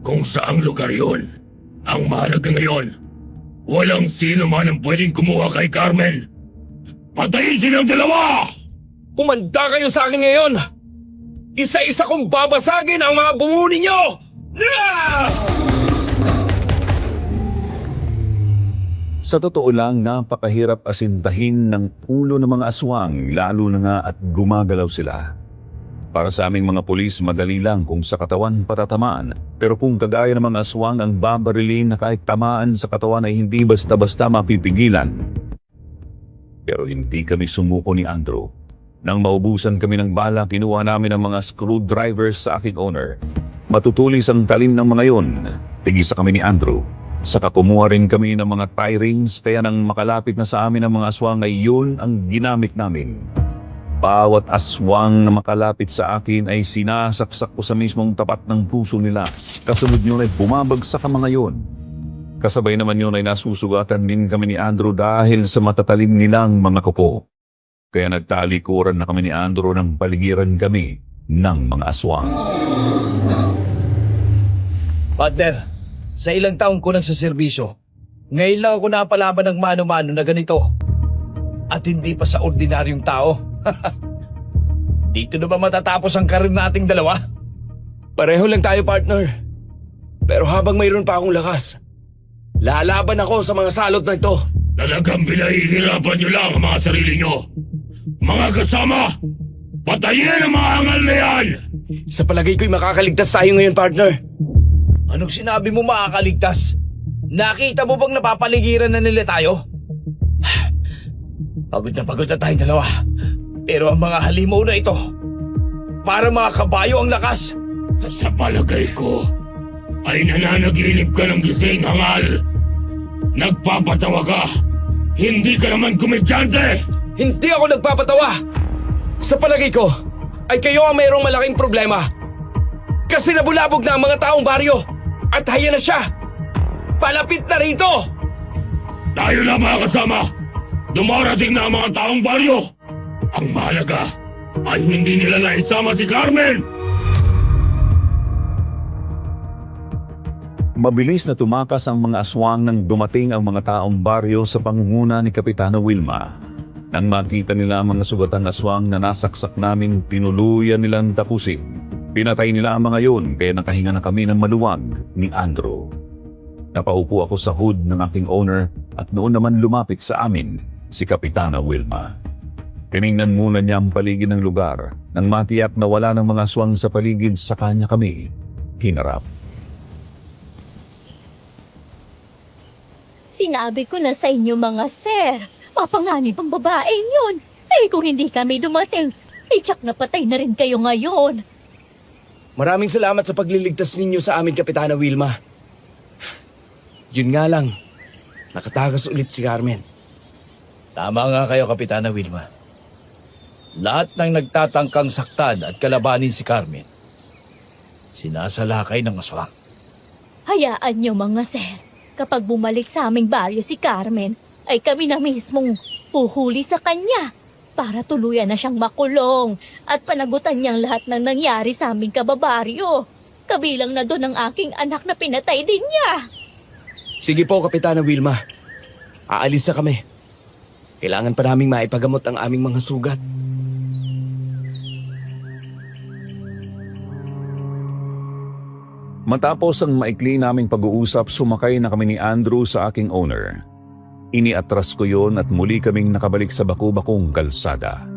kung saang lugar yun. Ang mahalaga ngayon, walang sino man ang pwedeng kumuha kay Carmen. Patayin silang dalawa! Humanda kayo sa akin ngayon! Isa-isa kong babasagin ang mga bungo ninyo! Sa totoo lang, napakahirap asintahin ng ulo ng mga aswang, lalo na nga at gumagalaw sila. Para sa aming mga pulis, madali lang kung sa katawan patatamaan. Pero kung kagaya ng mga aswang ang babarilin na kahit tamaan sa katawan ay hindi basta-basta mapipigilan. Pero hindi kami sumuko ni Andrew. Nang maubusan kami ng bala, kinuha namin ang mga screwdrivers sa aking owner. Matutulis ang talim ng mga yun. Tigisa kami ni Andrew. Saka kumuha rin kami ng mga tie rings, kaya nang makalapit na sa amin ang mga aswang ay yun ang ginamit namin. Bawat aswang na makalapit sa akin ay sinasaksak ko sa mismong tapat ng puso nila. Kasunod yun ay bumabagsak ang mga yun. Kasabay naman yun ay nasusugatan din kami ni Andrew dahil sa matatalim nilang mga kuko. Kaya nagtalikuran na kami ni Andrew ng paligiran kami ng mga aswang. Partner, sa ilang taong ko nang sa serbisyo, ngayon lang ako napalaban ng mano-mano na ganito. At hindi pa sa ordinaryong tao. Dito na ba matatapos ang karir nating dalawa? Pareho lang tayo, partner. Pero habang mayroon pa akong lakas, lalaban ako sa mga salot na ito. Talagang pinahihirapan nyo lang ang mga sarili nyo. Mga kasama, patayin ang mga angal na yan! Sa palagay ko'y makakaligtas tayo ngayon, partner. Anong sinabi mo makakaligtas? Nakita mo bang napapaligiran na nila tayo? Pagod na tayong dalawa. Pero ang mga halimaw na ito, para mga kabayo ang lakas. Sa palagay ko, ay nananaginip ka ng gising, hangal. Nagpapatawa ka. Hindi ka naman komedyante. Hindi ako nagpapatawa. Sa palagay ko, ay kayo ang mayroong malaking problema. Kasi nabulabog na ang mga taong baryo. At haya na siya. Palapit na rito. Tayo na mga kasama. Dumarating na ang mga taong baryo. Ang mahalaga ay hindi nila naisama si Carmen. Mabilis na tumakas ang mga aswang nang dumating ang mga taong baryo sa pangunguna ni Kapitana Wilma. Nang makita nila ang mga sugatang aswang na nasaksak namin, tinuluyan nilang tapusin. Pinatay nila ang mga yun, kaya nakahinga na kami ng maluwag ni Andrew. Napaupo ako sa hood ng aking owner at noon naman lumapit sa amin si Kapitana Wilma. Tiningnan muna niya ang paligid ng lugar. Nang matiyak na wala ng mga aswang sa paligid, sa kanya kami hinarap. Sinabi ko na sa inyo mga sir, mapanganib ang babaeng yun. Eh kung hindi kami dumating, tsak na patay na rin kayo ngayon. Maraming salamat sa pagliligtas ninyo sa amin, Kapitana Wilma. Yun nga lang, nakatakas ulit si Carmen. Tama nga kayo, Kapitana Wilma. Lahat ng nagtatangkang saktan at kalabanin si Carmen, sinasalakay ng aswang. Hayaan niyo mga sir, kapag bumalik sa aming baryo si Carmen, ay kami na mismong puhuli sa kanya para tuluyan na siyang makulong at panagutan niyang lahat ng nangyari sa aming kababaryo. Kabilang na doon ang aking anak na pinatay din niya. Sige po, Kapitana Wilma. Aalis na kami. Kailangan pa naming maipagamot ang aming mga sugat. Matapos ang maikli naming pag-uusap, sumakay na kami ni Andrew sa aking owner. Iniatras ko yon at muli kaming nakabalik sa baku-bakong kalsada.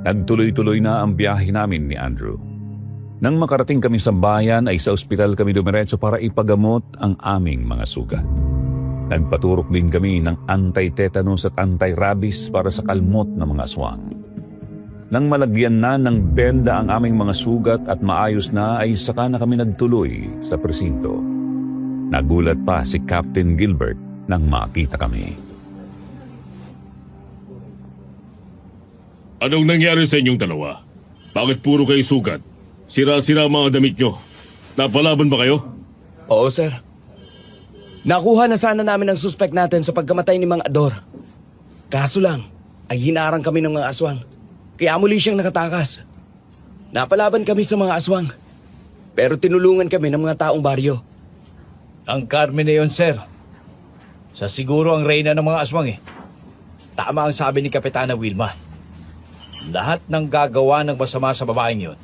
Nagtuloy-tuloy na ang biyahe namin ni Andrew. Nang makarating kami sa bayan ay sa ospital kami dumiretso para ipagamot ang aming mga sugat. Nagpaturok din kami ng anti-tetanus at anti-rabies para sa kalmot ng mga aswang. Nang malagyan na ng benda ang aming mga sugat at maayos na ay saka na kami nagtuloy sa presinto. Nagulat pa si Captain Gilbert nang makita kami. Anong nangyari sa inyong dalawa? Bakit puro kayo sugat? Sira-sira ang mga damit nyo. Napalaban ba kayo? Oo, sir. Nakuha na sana namin ang suspect natin sa pagkamatay ni Mang Ador. Kaso lang, ay hinarang kami ng mga aswang. Kaya muli siyang nakatakas. Napalaban kami sa mga aswang. Pero tinulungan kami ng mga taong baryo. Ang Carmen na yun, sir. Sa siguro ang reyna ng mga aswang eh. Tama ang sabi ni Kapitana Wilma. Lahat ng gagawa ng masama sa babaeng yun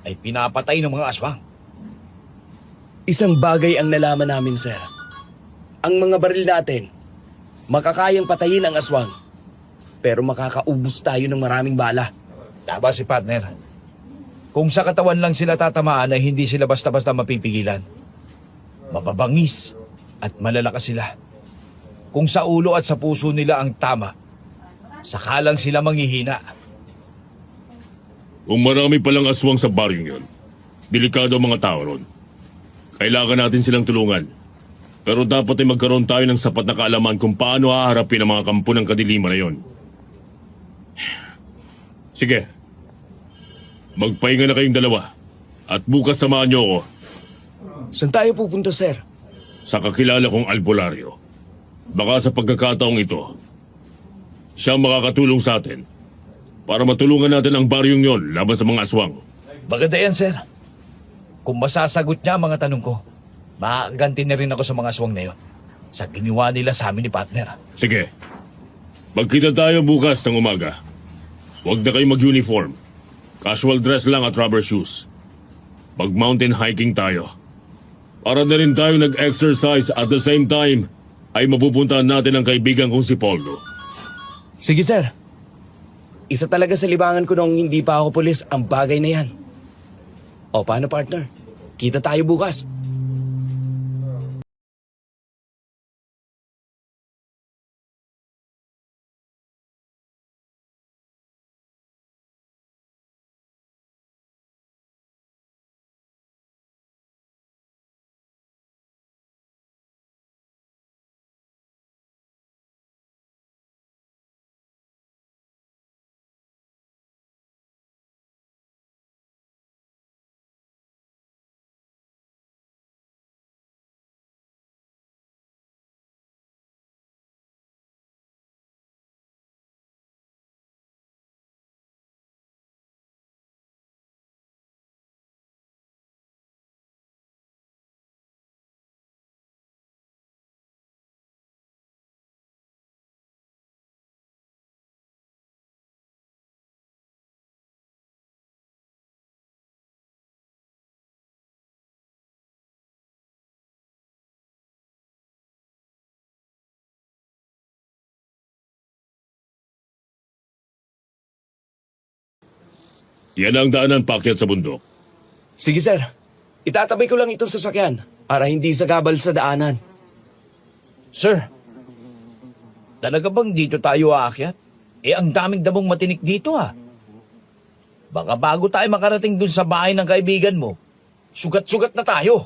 ay pinapatay ng mga aswang. Isang bagay ang nalaman namin, sir. Ang mga baril natin, makakayang patayin ang aswang. Pero makakaubos tayo ng maraming bala. Tama si partner. Kung sa katawan lang sila tatamaan ay hindi sila basta-basta mapipigilan. Mababangis at malalakas sila. Kung sa ulo at sa puso nila ang tama, saka lang sila manghihina. Kung marami palang aswang sa baryong yun, delikado ang mga tao ron. Kailangan natin silang tulungan. Pero dapat ay magkaroon tayo ng sapat na kaalaman kung paano haharapin ang mga kampo ng kadiliman na yon. Sige. Magpahinga na kayong dalawa. At bukas samahan niyo ako Saan tayo pupunta, sir? sa kakilala kong albularyo. Baka sa pagkakataong ito, siya ang makakatulong sa atin para matulungan natin ang baryong yon laban sa mga aswang. Maganda yan, sir. Kung masasagot niya ang mga tanong ko, makaganti na rin ako sa mga aswang na yun. Sa ginawa nila sa amin ni partner. Sige. Magkita tayo bukas ng umaga. Huwag na kayo mag-uniform. Casual dress lang at rubber shoes. Mag-mountain hiking tayo. Para na rin tayo nag-exercise at the same time ay mapupuntahan natin ang kaibigan kong si Poldo. Sige, sir. Isa talaga sa libangan ko nung hindi pa ako pulis ang bagay na yan. O, paano, partner? Kita tayo bukas. Yan ang daanan paakyat sa bundok. Sige, sir. Itatabi ko lang itong sasakyan para hindi sagabal sa daanan. Sir, talaga bang dito tayo aakyat? Ang daming damong matinik dito Baka bago tayo makarating dun sa bahay ng kaibigan mo, sugat-sugat na tayo.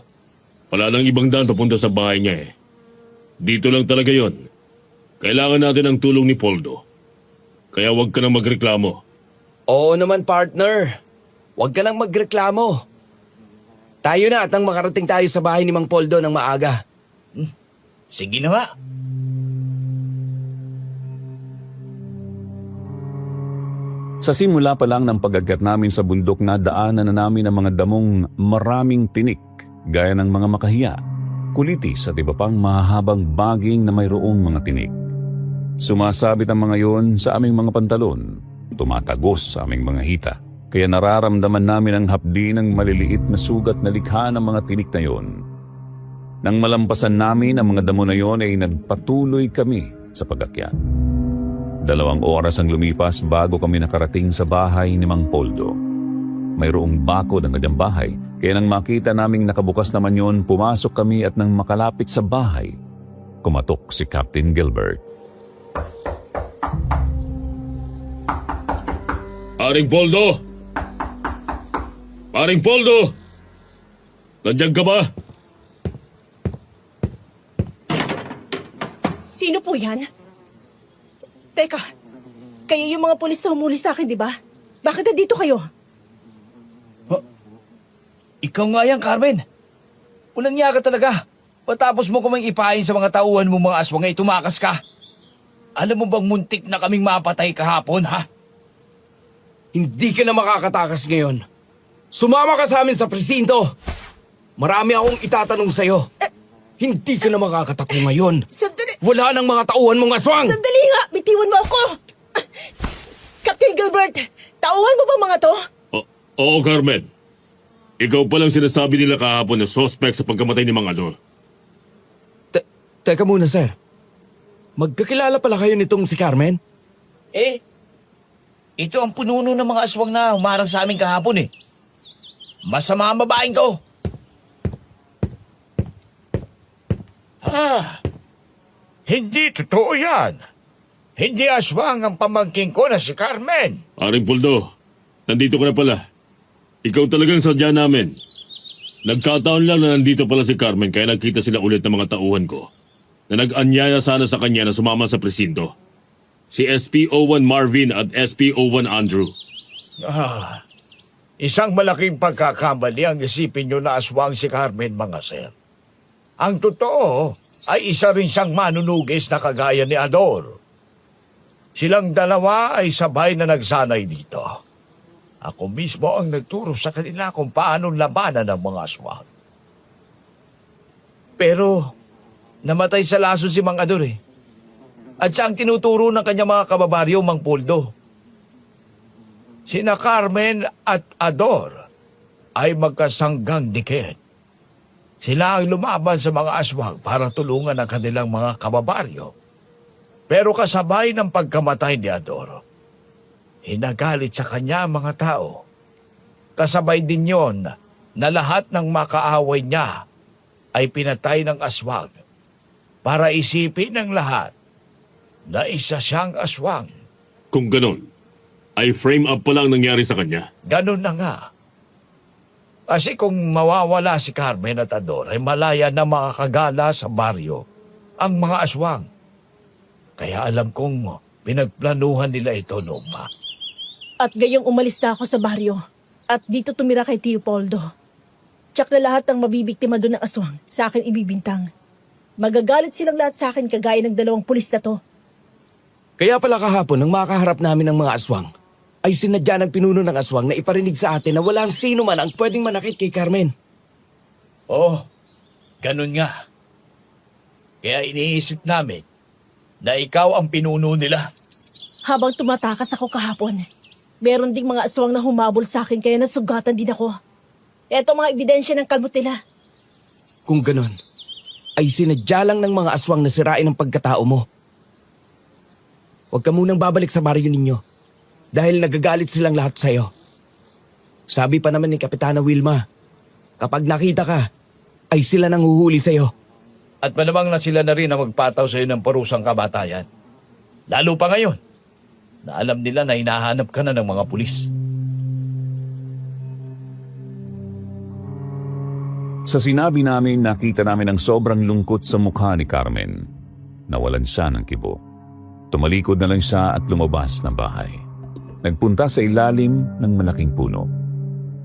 Wala nang ibang daan papunta sa bahay niya eh. Dito lang talaga yon. Kailangan natin ang tulong ni Poldo. Kaya huwag ka nang magreklamo. Oo naman, partner. Huwag ka lang magreklamo. Tayo na at nang makarating tayo sa bahay ni Mang Poldo ng maaga. Sige na nga. Sa simula pa lang ng pag-akyat namin sa bundok na daanan na namin ang mga damong maraming tinik gaya ng mga makahiya, kulitis at iba pang mahahabang baging na mayroong mga tinik. Sumasabit ang mga yon sa aming mga pantalon, tumatagos sa aming mga hita, kaya nararamdaman namin ang hapdi ng maliliit na sugat na likha ng mga tinik na yon. Nang malampasan namin ang mga damo na yon ay nagpatuloy kami sa pag-akyat. 2 oras ang lumipas bago kami nakarating sa bahay ni Mang Poldo. Mayroong bakod ang kanyang bahay, kaya nang makita naming nakabukas naman yon, pumasok kami at nang makalapit sa bahay, kumatok si Captain Gilbert. Paring Poldo! Paring Poldo! Nandiyan ka ba? Sino po yan? Teka, kayo yung mga pulis na humuli sa akin, di ba? Bakit nandito kayo? Ikaw nga yan, Carmen. Walang niya ka talaga. Patapos mo kumang ipahin sa mga tauhan mo mga aswang ay tumakas ka. Alam mo bang muntik na kaming mapatay kahapon, ha? Hindi ka na makakatakas ngayon. Sumama ka sa amin sa presinto. Marami akong itatanong sa'yo. Hindi ka na makakatako ngayon. Sandali! Wala nang mga tauhan mong aswang! Sandali nga! Bitiwan mo ako! Captain Gilbert, tauhan mo ba mga to? Oo, Carmen. Ikaw palang sinasabi nila kahapon na suspect sa pagkamatay ni Mang Ador. Teka muna, sir. Magkakilala pala kayo nitong si Carmen? Ito ang pununo ng mga aswang na humarang sa amin kahapon Masama ang babaeng to. Hindi totoo yan. Hindi aswang ang pamangking ko na si Carmen. Paring Poldo, nandito ka na pala. Ikaw talagang sadya namin. Nagkataon lang na nandito pala si Carmen kaya nagkita sila ulit ng mga tauhan ko na nag-anyaya sana sa kanya na sumama sa presinto. Si SPO1 Marvin at SPO1 Andrew. Isang malaking pagkakamali ang isipin nyo na aswang si Carmen, mga sir. Ang totoo ay isa rin siyang manunugis na kagaya ni Ador. Silang dalawa ay sabay na nagsanay dito. Ako mismo ang nagturo sa kanila kung paano labanan ng mga aswang. Pero namatay sa laso si Mang Ador eh. At siya ang tinuturo ng kanyang mga kababaryo, Mang Poldo. Sina Carmen at Ador ay magkasanggang dikit. Sila ang lumaban sa mga aswang para tulungan ang kanilang mga kababaryo. Pero kasabay ng pagkamatay ni Ador, hinagalit sa kanya ang mga tao. Kasabay din yon na lahat ng makaaway niya ay pinatay ng aswang para isipin ng lahat na isa siyang aswang. Kung ganon, ay frame up pa lang nangyari sa kanya. Ganun na nga. Kasi kung mawawala si Carmen at Ador, ay malaya na makakagala sa baryo ang mga aswang. Kaya alam kong pinagplanuhan nila ito noon pa. At gayong umalis na ako sa baryo. At dito tumira kay Tio Poldo. Tsak na lahat ng mabibiktima doon ng aswang sa akin ibibintang. Magagalit silang lahat sa akin kagaya ng 2 pulis na to. Kaya pala kahapon nang makaharap namin ng mga aswang, ay sinadya ng pinuno ng aswang na iparinig sa atin na walang sino man ang pwedeng manakit kay Carmen. Oh, ganun nga. Kaya iniisip namin na ikaw ang pinuno nila. Habang tumatakas ako kahapon, meron ding mga aswang na humabol sa akin kaya nasugatan din ako. Eto mga ebidensya ng kalmot nila. Kung ganon, ay sinadya lang ng mga aswang na sirain ang pagkatao mo. Huwag ka munang babalik sa baryo ninyo dahil nagagalit silang lahat sa'yo. Sabi pa naman ni Kapitana Wilma, kapag nakita ka, ay sila nang huhuli sa'yo. At malamang na sila na rin ang magpataw sa iyo ng parusang kamatayan. Lalo pa ngayon, na alam nila na hinahanap ka na ng mga pulis. Sa sinabi namin, nakita namin ang sobrang lungkot sa mukha ni Carmen. Nawalan siya ng kibo. Tumalikod na lang siya at lumabas ng bahay. Nagpunta sa ilalim ng malaking puno.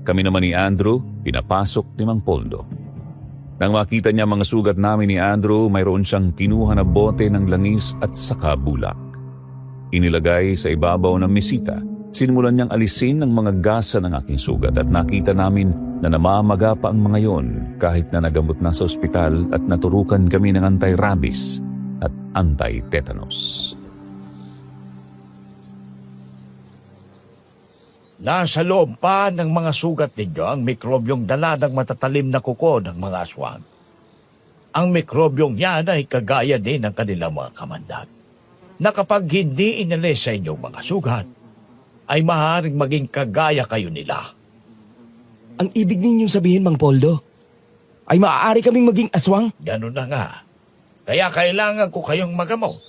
Kami naman ni Andrew, pinapasok ni Mang Poldo. Nang makita niya mga sugat namin ni Andrew, mayroon siyang kinuha na bote ng langis at saka bulak. Inilagay sa ibabaw ng mesita. Sinimulan niyang alisin ang mga gasa ng aking sugat at nakita namin na namamaga pa ang mga yon kahit na nagamot na sa ospital at naturukan kami ng anti-rabies at anti-tetanus. Nasa loob pa ng mga sugat ninyo ang mikrobyong dala ng matatalim na kuko ng mga aswang. Ang mikrobyong yan ay kagaya din ng kanilang mga kamandag, na kapag hindi inalis sa inyong mga sugat, ay maaaring maging kagaya kayo nila. Ang ibig ninyong sabihin, Mang Poldo, ay maaari kaming maging aswang? Ganun na nga. Kaya kailangan ko kayong magamot.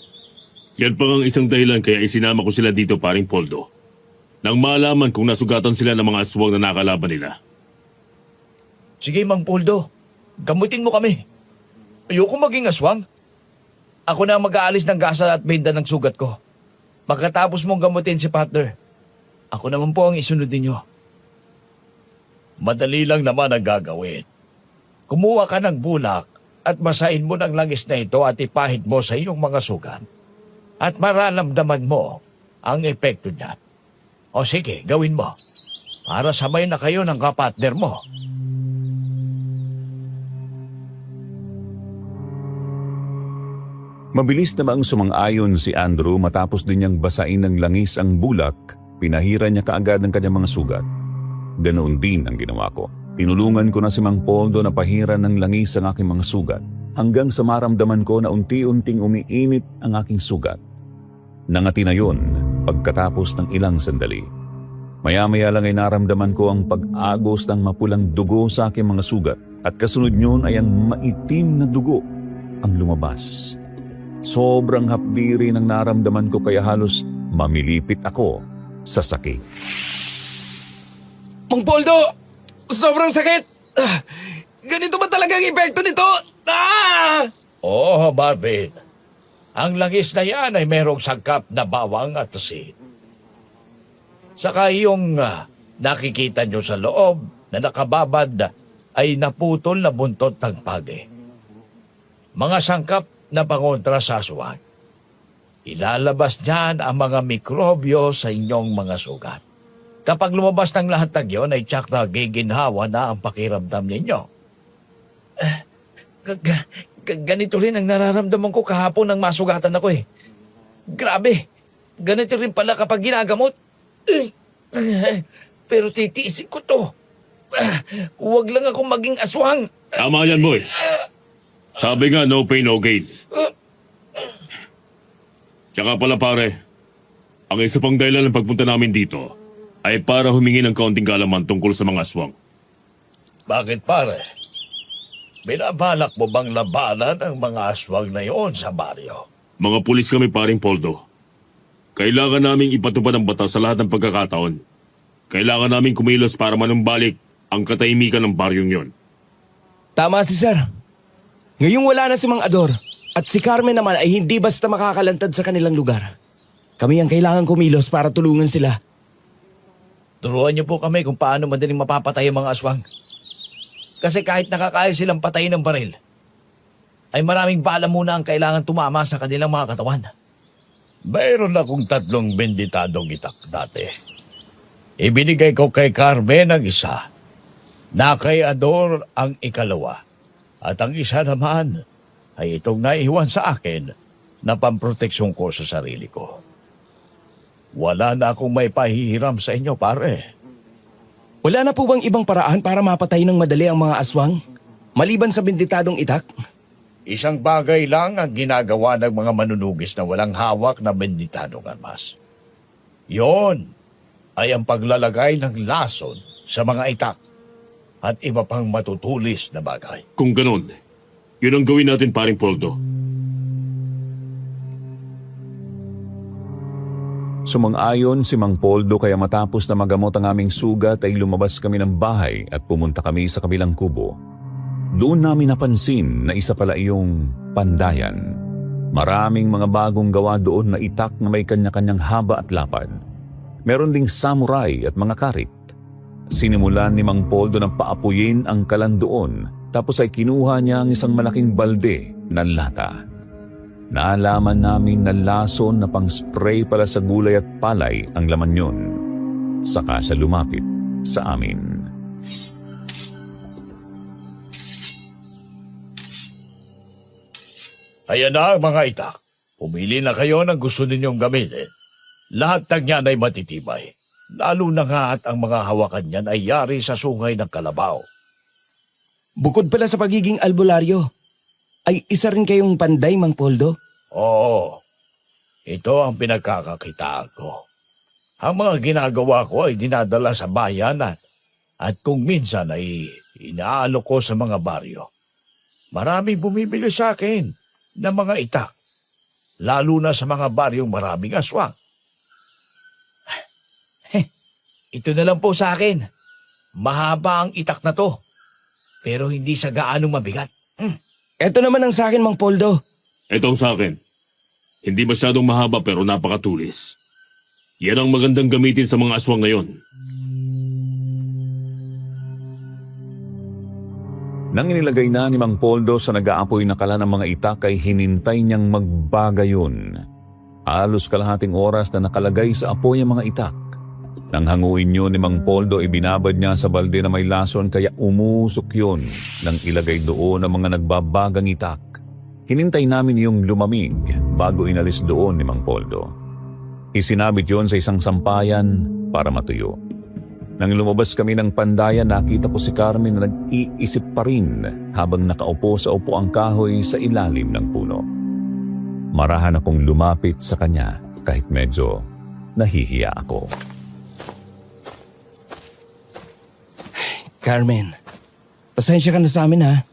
Yan pa ang isang dahilan kaya isinama ko sila dito, paring Poldo. Nang malaman kung nasugatan sila ng mga aswang na nakalaban nila. Sige, Mang Poldo. Gamutin mo kami. Ayoko maging aswang. Ako na ang mag-aalis ng gasa at benda ng sugat ko. Pagkatapos mong gamutin si partner, ako naman po ang isunod ninyo. Madali lang naman ang gagawin. Kumuha ka ng bulak at basahin mo ng langis na ito at ipahid mo sa iyong mga sugat. At mararamdaman mo ang epekto niya. O sige, gawin mo. Para sabay na kayo ng kapatner mo. Mabilis namang sumang-ayon si Andrew matapos din niyang basain ng langis ang bulak, pinahira niya kaagad ang kanyang mga sugat. Ganoon din ang ginawa ko. Tinulungan ko na si Mang Poldo na pahiran ng langis ang aking mga sugat hanggang sa maramdaman ko na unti-unting umiinit ang aking sugat. Nangati na yun pagkatapos ng ilang sandali. Maya-maya lang ay naramdaman ko ang pag-agos ng mapulang dugo sa aking mga sugat at kasunod nyon ay ang maitim na dugo ang lumabas. Sobrang hapdiri ng naramdaman ko kaya halos mamilipit ako sa sakit. Mang Poldo! Sobrang sakit! Ganito ba talaga ang epekto nito? Oo, Marvin. Ang langis na yan ay merong sangkap na bawang at asin. Saka yung nakikita nyo sa loob na nakababad ay naputol na buntot ng pagi. Mga sangkap na pangontra sa aswang. Ilalabas niyan ang mga mikrobyo sa inyong mga sugat. Kapag lumabas ng lahat ng yon ay tsak na giginhawa na ang pakiramdam ninyo. Ganito rin ang nararamdaman ko kahapon nang masugatan ako eh. Grabe, ganito rin pala kapag ginagamot. Pero titiisin ko to. Huwag lang akong maging aswang. Tama yan, boy. Sabi nga, no pain, no gain. Tsaka pala pare, ang isa pang dahilan ng pagpunta namin dito ay para humingi ng kaunting kaalaman tungkol sa mga aswang. Bakit pare? Binabalak mo bang labanan ang mga aswang na iyon sa baryo? Mga pulis kami, paring Poldo. Kailangan naming ipatupad ang batas sa lahat ng pagkakataon. Kailangan naming kumilos para manumbalik ang katahimikan ng baryong yon. Tama si Sir. Ngayong wala na si Mang Ador at si Carmen naman ay hindi basta makakalantad sa kanilang lugar. Kami ang kailangan kumilos para tulungan sila. Turuan niyo po kami kung paano madaling mapapatay ang mga aswang. Kasi kahit nakakaya silang patayin ng baril, ay maraming bala muna ang kailangan tumama sa kanilang mga katawan. Mayroon akong 3 benditadong itak dati. Ibinigay ko kay Carmen ang isa, na kay Ador ang ikalawa, at ang isa naman ay itong naiwan sa akin na pamproteksyon ko sa sarili ko. Wala na akong may pahihiram sa inyo, pare. Wala na po bang ibang paraan para mapatay ng madali ang mga aswang? Maliban sa benditadong itak? Isang bagay lang ang ginagawa ng mga manunugis na walang hawak na benditadong armas. Yon ay ang paglalagay ng lason sa mga itak at iba pang matutulis na bagay. Kung ganun, yun ang gawin natin, paring Poldo. Sumang-ayon si Mang Poldo kaya matapos na magamot ang aming sugat ay lumabas kami ng bahay at pumunta kami sa kabilang kubo. Doon namin napansin na isa pala iyong pandayan. Maraming mga bagong gawa doon na itak na may kanya-kanyang haba at lapad. Meron ding samurai at mga karit. Sinimulan ni Mang Poldo na paapuyin ang kalan doon, tapos ay kinuha niya ang isang malaking balde ng lata. Naalaman namin na lason na pang-spray pala sa gulay at palay ang laman yun. Saka siya lumapit sa amin. Ayan na ang mga itak. Pumili na kayo ng gusto ninyong gamitin. Lahat ng yan ay matitibay. Lalo na nga at ang mga hawakan niyan ay yari sa sungay ng kalabaw. Bukod pala sa pagiging albularyo, ay isa rin kayong panday, Mang Poldo? Oo, ito ang pinagkakakitaan ko. Ang mga ginagawa ko ay dinadala sa bayan at kung minsan ay inaalok ko sa mga baryo. Maraming bumibili sa akin ng mga itak, lalo na sa mga baryong maraming aswang. Ito na lang po sa akin. Mahaba ang itak na to, pero hindi sa gaanong mabigat. Ito naman ang sa akin, Mang Poldo. Etong sa akin. Hindi masyadong mahaba pero napakatulis. Yan ang magandang gamitin sa mga aswang ngayon. Nang inilagay na ni Mang Poldo sa nag-aapoy na kalan ng mga itak ay hinintay niyang magbaga yun. Halos kalahating oras na nakalagay sa apoy ang mga itak. Nang hanguin yun ni Mang Poldo, ibinabad niya sa balde na may lason kaya umusok yun nang ilagay doon ang mga nagbabagang itak. Hinintay namin yung lumamig bago inalis doon ni Mang Poldo. Isinabit yun sa isang sampayan para matuyo. Nang lumabas kami ng pandayan, nakita ko si Carmen na nag-iisip pa rin habang nakaupo sa upuang kahoy sa ilalim ng puno. Marahan akong lumapit sa kanya kahit medyo nahihiya ako. Carmen, pasensya ka na sa amin ha.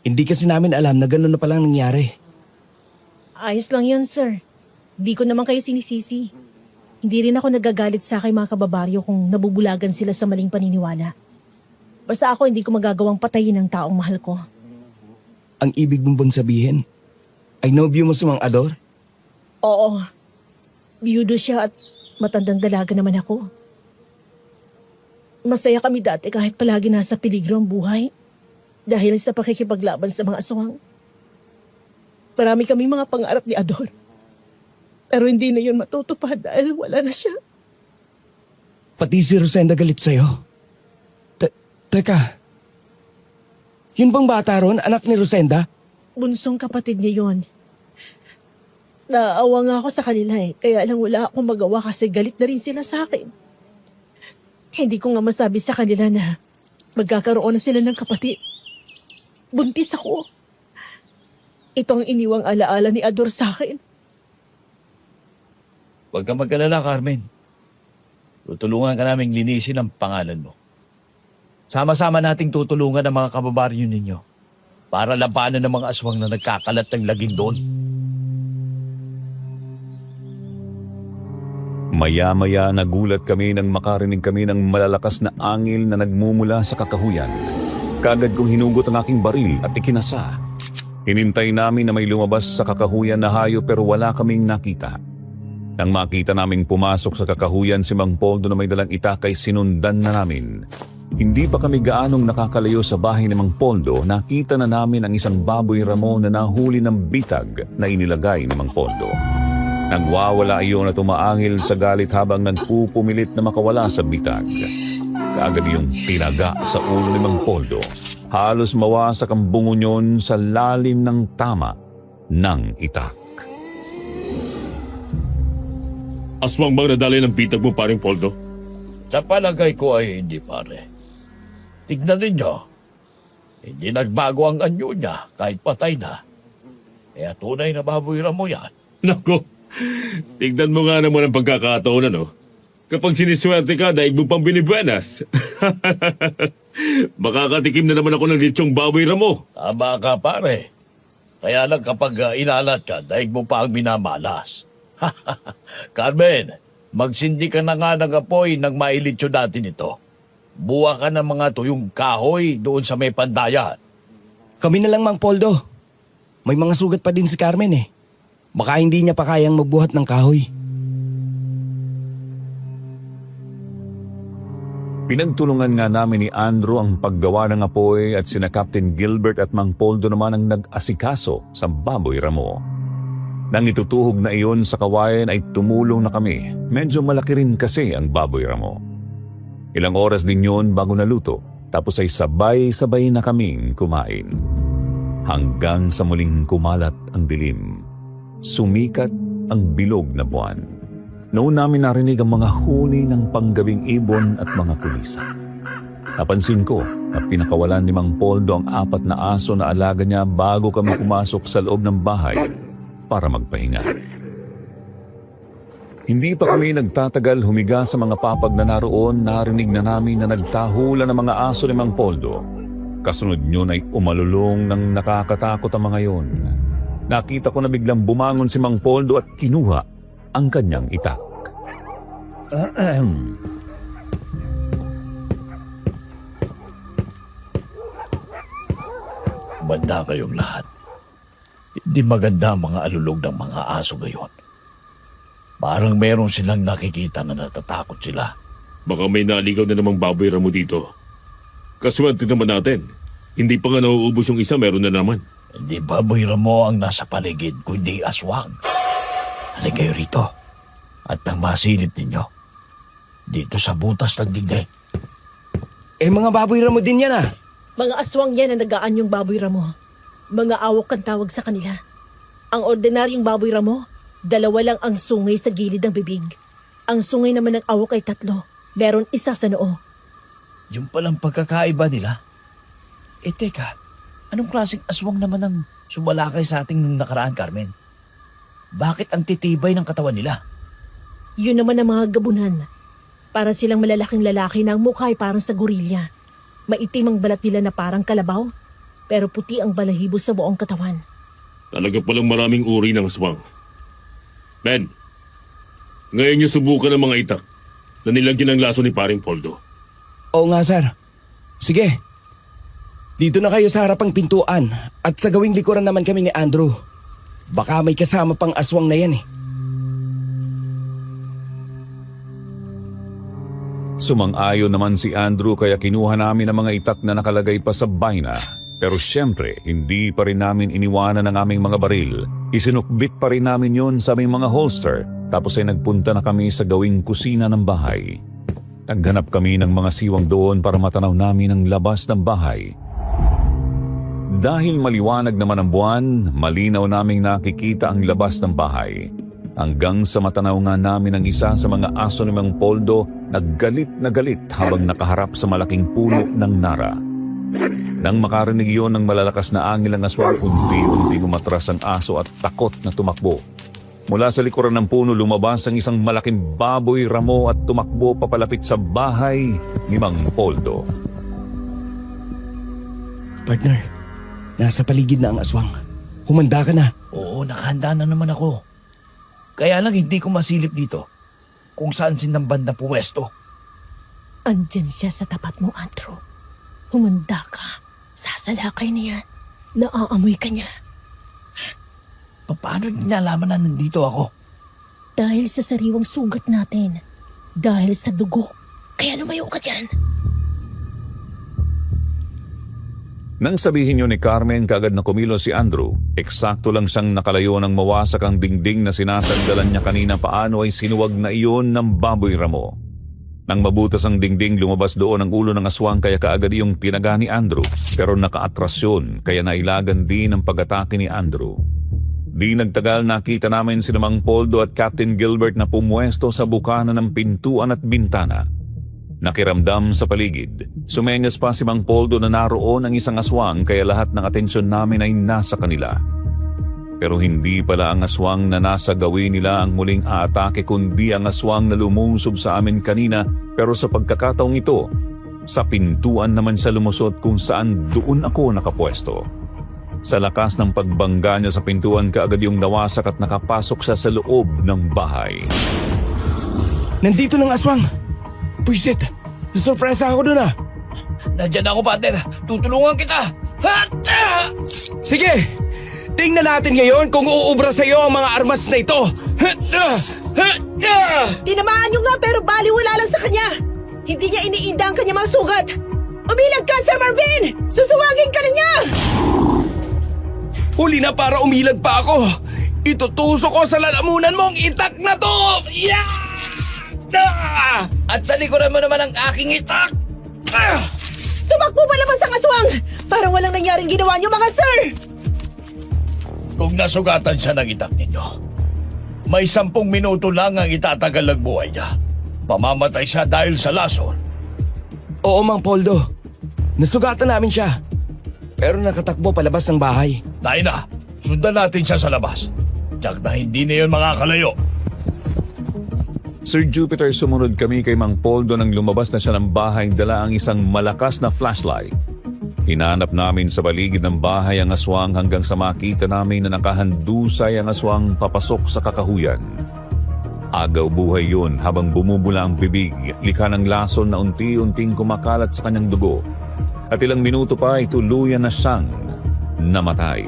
Hindi kasi namin alam na gano'n na palang nangyari. Ayos lang yun, sir. Di ko naman kayo sinisisi. Hindi rin ako nagagalit sa aking mga kababaryo kung nabubulagan sila sa maling paniniwala. Basta ako hindi ko magagawang patayin ang taong mahal ko. Ang ibig mong bang sabihin, ay nobyo mo si Mang Ador? Oo. Biyudo siya at matandang dalaga naman ako. Masaya kami dati kahit palagi nasa peligro ang buhay dahil sa pakikipaglaban sa mga aswang. Marami kaming mga pangarap ni Ador. Pero hindi na yun matutupad dahil wala na siya. Pati si Rosenda galit sa'yo. Teka. Yun bang bata ron, anak ni Rosenda? Bunsong kapatid niya yun. Naawa nga ako sa kanila kaya lang wala akong magawa kasi galit na rin sila sa akin. Hindi ko nga masabi sa kanila na magkakaroon na sila ng kapatid. Buntis ako. Ito ang iniwang alaala ni Ador sa akin. Huwag ka mag-alala, Carmen. Tutulungan ka naming linisin ang pangalan mo. Sama-sama nating tutulungan ang mga kababaryo ninyo para labanan ng mga aswang na nagkakalat ng lagim doon. Maya-maya nagulat kami nang makarinig kami ng malalakas na angil na nagmumula sa kakahuyan. Kagad kong hinugot ang aking baril at ikinasa. Hinintay namin na may lumabas sa kakahuyan na hayop pero wala kaming nakita. Nang makita naming pumasok sa kakahuyan si Mang Poldo na may dalang itak ay sinundan na namin. Hindi pa kami gaanong nakakalayo sa bahay ni Mang Poldo, nakita na namin ang isang baboy ramo na nahuli ng bitag na inilagay ni Mang Poldo. Nagwawala iyon at umaangil sa galit habang nagpupumilit na makawala sa bitag. Kaagad yung tinaga sa ulo ni Mang Poldo. Halos mawasak ang bungo niyon sa lalim ng tama ng itak. Aswang bang nadali ng bitag mo, paring Poldo? Sa palagay ko ay hindi, pare. Tignan ninyo. Hindi nagbago ang anyo niya kahit patay na. Kaya tunay na baboy ramo yan. Nako, tignan mo nga naman ang pagkakataon, ano? Kapag siniswerte ka, daig mo pang binibuenas. Makakatikim na naman ako ng lechong baboy ramo. Tama ka, pare. Kaya lang kapag inalat ka, daig mo pa ang minamalas. Carmen, magsindi ka na nga ng apoy nang mailitsyo natin ito. Buwa ka ng mga tuyong kahoy doon sa may pandayan. Kami na lang, Mang Poldo. May mga sugat pa din si Carmen Baka hindi niya pa kayang magbuhat ng kahoy. Pinagtulungan nga namin ni Andrew ang paggawa ng apoy at sina Captain Gilbert at Mang Poldo naman ang nag-asikaso sa baboy ramo. Nang itutuhog na iyon sa kawayan ay tumulong na kami. Medyo malaki rin kasi ang baboy ramo. Ilang oras din yun bago naluto, tapos ay sabay-sabay na kaming kumain. Hanggang sa muling kumalat ang dilim. Sumikat ang bilog na buwan. Noon namin narinig ang mga huni ng panggabing ibon at mga kulisa. Napansin ko na pinakawalan ni Mang Poldo ang 4 na aso na alaga niya bago kami pumasok sa loob ng bahay para magpahinga. Hindi pa kami nagtatagal humiga sa mga papag na naroon, narinig na namin na nagtahulan ng mga aso ni Mang Poldo. Kasunod yun ay umalulong ng nakakatakot ang mga yon. Nakita ko na biglang bumangon si Mang Poldo at kinuha ang kanyang itak. Banda kayong lahat. Hindi maganda ang mga alulog ng mga aso ngayon. Parang meron silang nakikita na natatakot sila. Baka may naligaw na namang baboy ramo dito. Kaswerte naman natin. Hindi pa nga nauubos yung isa, meron na naman. Hindi baboy ramo ang nasa paligid, kundi aswang. Halika kayo rito. At nang masilip ninyo, dito sa butas ng dingding. Mga baboy ramo din yan Mga aswang yan ang nagaan yung baboy ramo. Mga awok ang tawag sa kanila. Ang ordinaryong baboy ramo, 2 lang ang sungay sa gilid ng bibig. Ang sungay naman ng awok ay 3. Meron isa sa noo. Yung palang pagkakaiba nila. Teka, anong klaseng aswang naman ang sumalakay sa ating nung nakaraan, Carmen? Bakit ang titibay ng katawan nila? Yun naman ang mga gabunan. Para silang malalaking lalaki na ang mukha ay parang sa gorilya. Maitim ang balat nila na parang kalabaw, pero puti ang balahibo sa buong katawan. Talaga palang maraming uri ng aswang. Ben, ngayon niyo subukan ang mga itak na nilagyan ng laso ni paring Poldo. Oo nga, sir. Sige. Dito na kayo sa harapang pintuan at sa gawing likuran naman kami ni Andrew. Baka may kasama pang aswang na yan Sumang-ayon naman si Andrew kaya kinuha namin ang mga itak na nakalagay pa sa baina. Pero syempre, hindi pa rin namin iniwanan ang aming mga baril. Isinukbit pa rin namin yon sa aming mga holster. Tapos ay nagpunta na kami sa gawing kusina ng bahay. Naghanap kami ng mga siwang doon para matanaw namin ang labas ng bahay. Dahil maliwanag naman ang buwan, malinaw naming nakikita ang labas ng bahay. Hanggang sa matanaw nga namin ang isa sa mga aso ni Mang Poldo na galit habang nakaharap sa malaking puno ng nara. Nang makarinig iyon ng malalakas na angil ang aswang, unti-unti umatras ang aso at takot na tumakbo. Mula sa likuran ng puno lumabas ang isang malaking baboy ramo at tumakbo papalapit sa bahay ni Mang Poldo. Partner, nasa paligid na ang aswang. Humanda ka na. Oo, nakahanda na naman ako. Kaya lang hindi ko masilip dito kung saan sinamban na puwesto. Andyan siya sa tapat mo, Andrew. Humanda ka. Sasalakay niya. Naaamoy ka niya. Paano nalaman na nandito ako? Dahil sa sariwang sugat natin. Dahil sa dugo. Kaya lumayo ka dyan. Nang sabihin niyo ni Carmen, kaagad na kumilos si Andrew. Eksakto lang siyang nakalayo ng mawasak ang dingding na sinasandalan niya kanina paano ay sinuwag na iyon ng baboy ramo. Nang mabutas ang dingding, lumabas doon ang ulo ng aswang kaya kaagad yung tinaga ni Andrew. Pero nakaatras yun, kaya nailagan din ang pag-atake ni Andrew. Di nagtagal nakita namin si Mang Poldo at Captain Gilbert na pumuesto sa bukana ng pintuan at bintana. Nakiramdam sa paligid. Sumenyas pa si Mang Poldo na naroon ang isang aswang kaya lahat ng atensyon namin ay nasa kanila. Pero hindi pala ang aswang na nasa gawin nila ang muling aatake kundi ang aswang na lumusob sa amin kanina, pero sa pagkakataong ito, sa pintuan naman siya lumusot kung saan doon ako nakapwesto. Sa lakas ng pagbangga niya sa pintuan kaagad yung nawasak at nakapasok siya sa loob ng bahay. Nandito ng aswang. Puisit, nasurpresa ako dun ah. Nandiyan ako, partner. Tutulungan kita. Hatta! Sige, tingnan natin ngayon kung uubra sa'yo ang mga armas na ito. Tinamaan niyo nga pero baliwala lang sa kanya. Hindi niya iniinda ang kanya mga sugat. Umilag ka, Sir Marvin! Susuwagin ka na niya! Huli na para umilag pa ako. Itutusok ko sa lalamunan mong itak na to! Yeah! At sa likuran mo naman ang aking itak! Tumakbo palabas ang aswang! Parang walang nangyaring ginawa niyo, mga sir! Kung nasugatan siya ng itak ninyo, may 10 minuto lang ang itatagal ng buhay niya. Pamamatay siya dahil sa lason. Oo, Mang Poldo. Nasugatan namin siya. Pero nakatakbo palabas ng bahay. Tayo na, sundan natin siya sa labas. Tiyak na hindi na yun makakalayo. Sir Jupiter, sumunod kami kay Mang Poldo nang lumabas na siya ng bahay dala ang isang malakas na flashlight. Hinanap namin sa paligid ng bahay ang aswang hanggang sa makita namin na nakahandusay ang aswang papasok sa kakahuyan. Agaw buhay yun habang bumubula ang bibig, likha ng lason na unti-unting kumakalat sa kanyang dugo. At ilang minuto pa ay tuluyan na siyang namatay.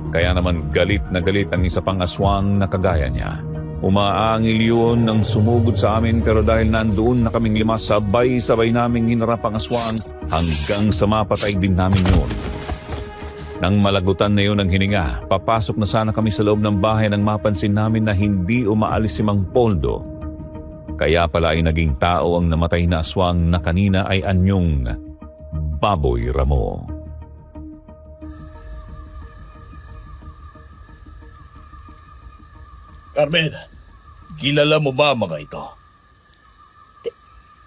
Kaya naman galit na galit ang isa pang aswang na kagaya niya. Umaangil yun nang sumugod sa amin pero dahil nandoon na kaming 5, sabay-sabay naming hinarap ang aswang hanggang sa mapatay din namin yun. Nang malagutan na yun ang hininga, papasok na sana kami sa loob ng bahay nang mapansin namin na hindi umaalis si Mang Poldo. Kaya pala ay naging tao ang namatay na aswang na kanina ay anyong baboy ramo. Carmen, kilala mo ba ang mga ito?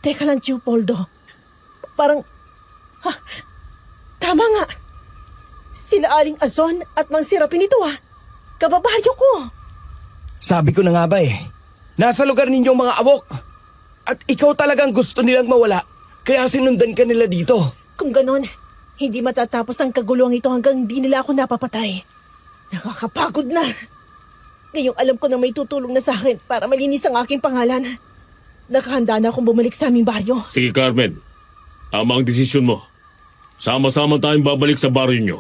Teka lang, Tio Poldo. Parang... tama nga. Sila Aling Azon at Mang Serapin ito Kababayo ko. Sabi ko na nga ba nasa lugar ninyong mga awok. At ikaw talagang gusto nilang mawala, kaya sinundan ka nila dito. Kung ganon, hindi matatapos ang kaguluhan ito hanggang hindi nila ako napapatay. Nakakapagod na. Ngayong alam ko na may tutulong na sa akin para malinis ang aking pangalan. Nakahanda na akong bumalik sa aming baryo. Sige, Carmen. Tama ang desisyon mo. Sama-sama tayong babalik sa baryo nyo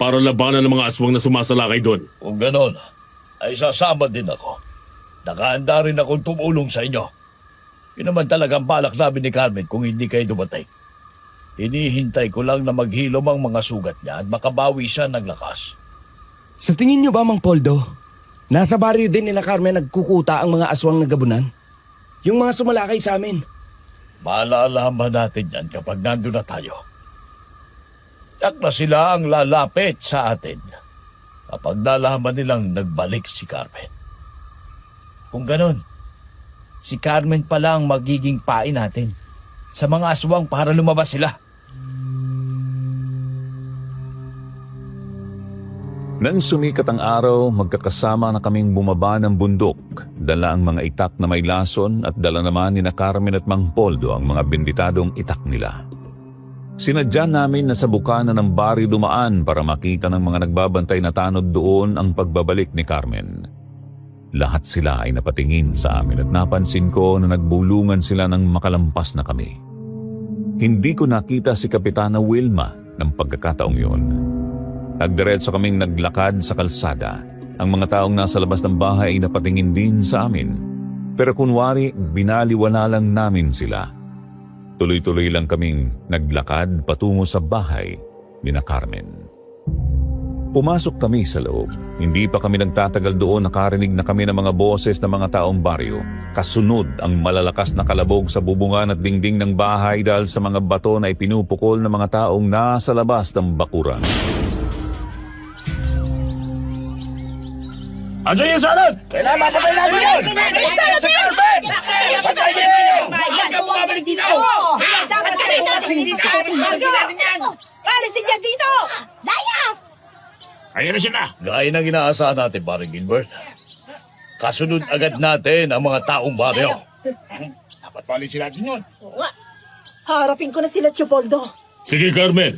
para labanan ng mga aswang na sumasalakay doon. Kung ganon, ay sasama din ako. Nakahanda rin akong tumulong sa inyo. Yun naman talagang balak namin ni Carmen kung hindi kayo dumating. Hinihintay ko lang na maghilom ang mga sugat niya at makabawi siya ng lakas. Sa tingin niyo ba, Mang Poldo, nasa baryo din nila Carmen nagkukuta ang mga aswang na gabunan? Yung mga sumalakay sa amin. Malalaman natin yan kapag nandun na tayo. Yak na sila ang lalapit sa atin kapag nalaman nilang nagbalik si Carmen. Kung ganon, si Carmen pala ang magiging pain natin sa mga aswang para lumabas sila. Nang sumikat ang araw, magkakasama na kaming bumaba ng bundok. Dala ang mga itak na may lason at dala naman ni na Carmen at Mang Poldo ang mga benditadong itak nila. Sinadya namin na sa bukana ng baryo dumaan para makita ng mga nagbabantay na tanod doon ang pagbabalik ni Carmen. Lahat sila ay napatingin sa amin at napansin ko na nagbulungan sila nang makalampas na kami. Hindi ko nakita si Kapitana Wilma ng pagkakataong yun. Nagdiretso kaming naglakad sa kalsada. Ang mga taong nasa labas ng bahay ay napatingin din sa amin. Pero kunwari, binaliwala lang namin sila. Tuloy-tuloy lang kaming naglakad patungo sa bahay ni na Carmen. Pumasok kami sa loob. Hindi pa kami nagtatagal doon, nakarinig na kami ng mga boses ng mga taong baryo. Kasunod ang malalakas na kalabog sa bubungan at dingding ng bahay dahil sa mga bato na ipinupukol ng mga taong nasa labas ng bakuran. Ano yung sanod? Kailangan mapatay namin yun! Si Carmen! Patay niyo yun! Huwag ka bumabalik dito! Dapat kayo natin hindi sa ating baryo! Alisin niya dito! Layas! Ayun na siya na. Gaya ng inaasahan natin, paring Gilbert. Kasunod agad natin ang mga taong baryo. Dapat palisin natin yun. Harapin ko na sila, Chupoldo. Sige, Carmen.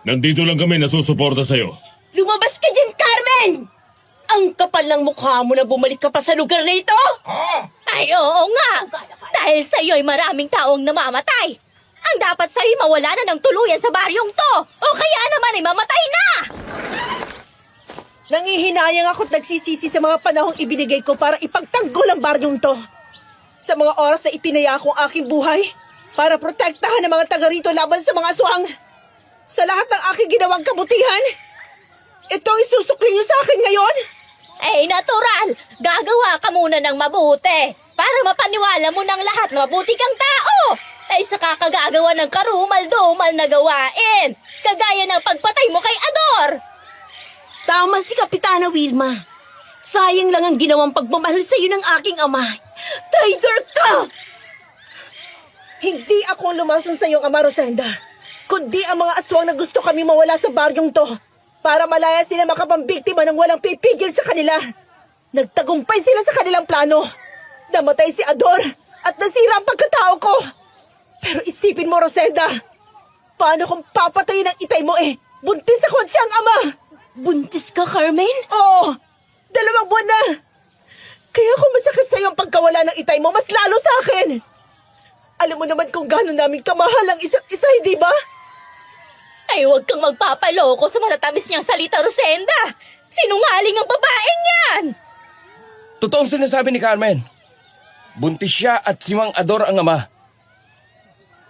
Nandito lang kami nasusuporta sa'yo. Lumabas ka dyan, Carmen! Ang kapal ng mukha mo na bumalik ka pa sa lugar na ito! Ay, oo nga. Dahil sa'yo'y maraming taong namamatay. Ang dapat sa'yo'y mawala na ng tuluyan sa baryong to. O kaya naman ay mamatay na! Nangihinayang ako't nagsisisi sa mga panahong ibinigay ko para ipagtanggol ang baryong to. Sa mga oras na itinaya ko ang aking buhay para protektahan ang mga taga rito laban sa mga aswang. Sa lahat ng aking ginawang kabutihan, ito ang isusukli niyo sa akin ngayon? Eh, natural. Gagawa ka muna ng mabuti para mapaniwala mo ng lahat na mabuti kang tao. Ay saka kagagawa ng karumal-dumal na gawain. Kagaya ng pagpatay mo kay Ador. Tama si Kapitana Wilma. Sayang lang ang ginawang pagmamahal sa iyo ng aking ama. Traitor ka! Hindi ako ang lumason sa iyong ama, Rosenda. Kundi ang mga aswang na gusto kami mawala sa baryong to para malaya sila makapambiktima ng walang pipigil sa kanila. Nagtagumpay sila sa kanilang plano. Namatay si Ador at nasira ang pagkatao ko. Pero isipin mo, Rosenda, paano kung papatayin ang itay mo buntis ako at siyang ama? Buntis ka, Carmen? Oo, 2 buwan na. Kaya kung masakit sa'yo ang pagkawala ng itay mo, mas lalo sa akin. Alam mo naman kung gano'n namin kamahal ang isa't isa, hindi ba? Ay, huwag kang magpapaloko sa matatamis niyang salita, Rosenda. Sinungaling ang babaeng yan. Totoong sinasabi ni Carmen. Buntis siya at si Mang Ador ang ama.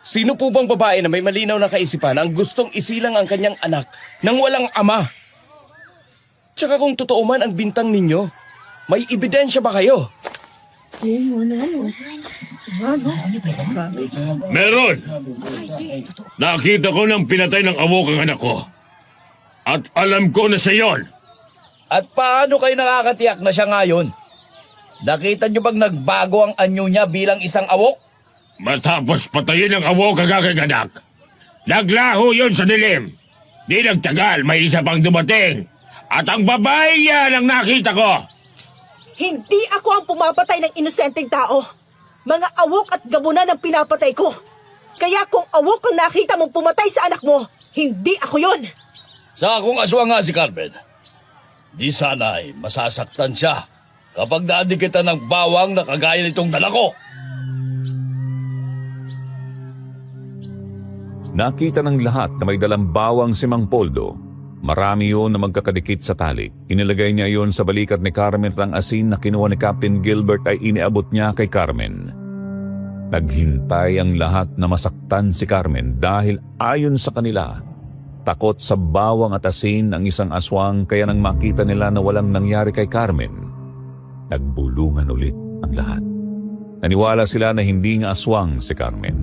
Sino po bang babae na may malinaw na kaisipan ang gustong isilang ang kanyang anak nang walang ama? Tsaka kung totoo man ang bintang ninyo, may ebidensya ba kayo? Meron! Nakita ko ng pinatay ng awok ang anak ko. At alam ko na siya yon. At paano kayo nakakatiyak na siya ngayon? Nakita niyo bang nagbago ang anyo niya bilang isang awok? Matapos patayin ang awok ang aking anak, naglaho yon sa dilim. Di nagtagal, may isa pang dumating. At ang babae yan ang nakita ko. Hindi ako ang pumapatay ng inosenteng tao. Mga awok at gabunan ang pinapatay ko. Kaya kung awok ang nakita mong pumatay sa anak mo, hindi ako yon. Sa akong aswang nga si Carmen, di sana ay masasaktan siya kapag naadikitan ng bawang na kagaya nitong dala ko. Nakita ng lahat na may dalang bawang si Mang Poldo. Marami yun na magkakadikit sa tali. Inilagay niya yon sa balikat ni Carmen at ang asin na kinuha ni Captain Gilbert ay iniabot niya kay Carmen. Naghintay ang lahat na masaktan si Carmen dahil ayon sa kanila, takot sa bawang at asin ang isang aswang kaya nang makita nila na walang nangyari kay Carmen, nagbulungan ulit ang lahat. Naniwala sila na hindi nga aswang si Carmen.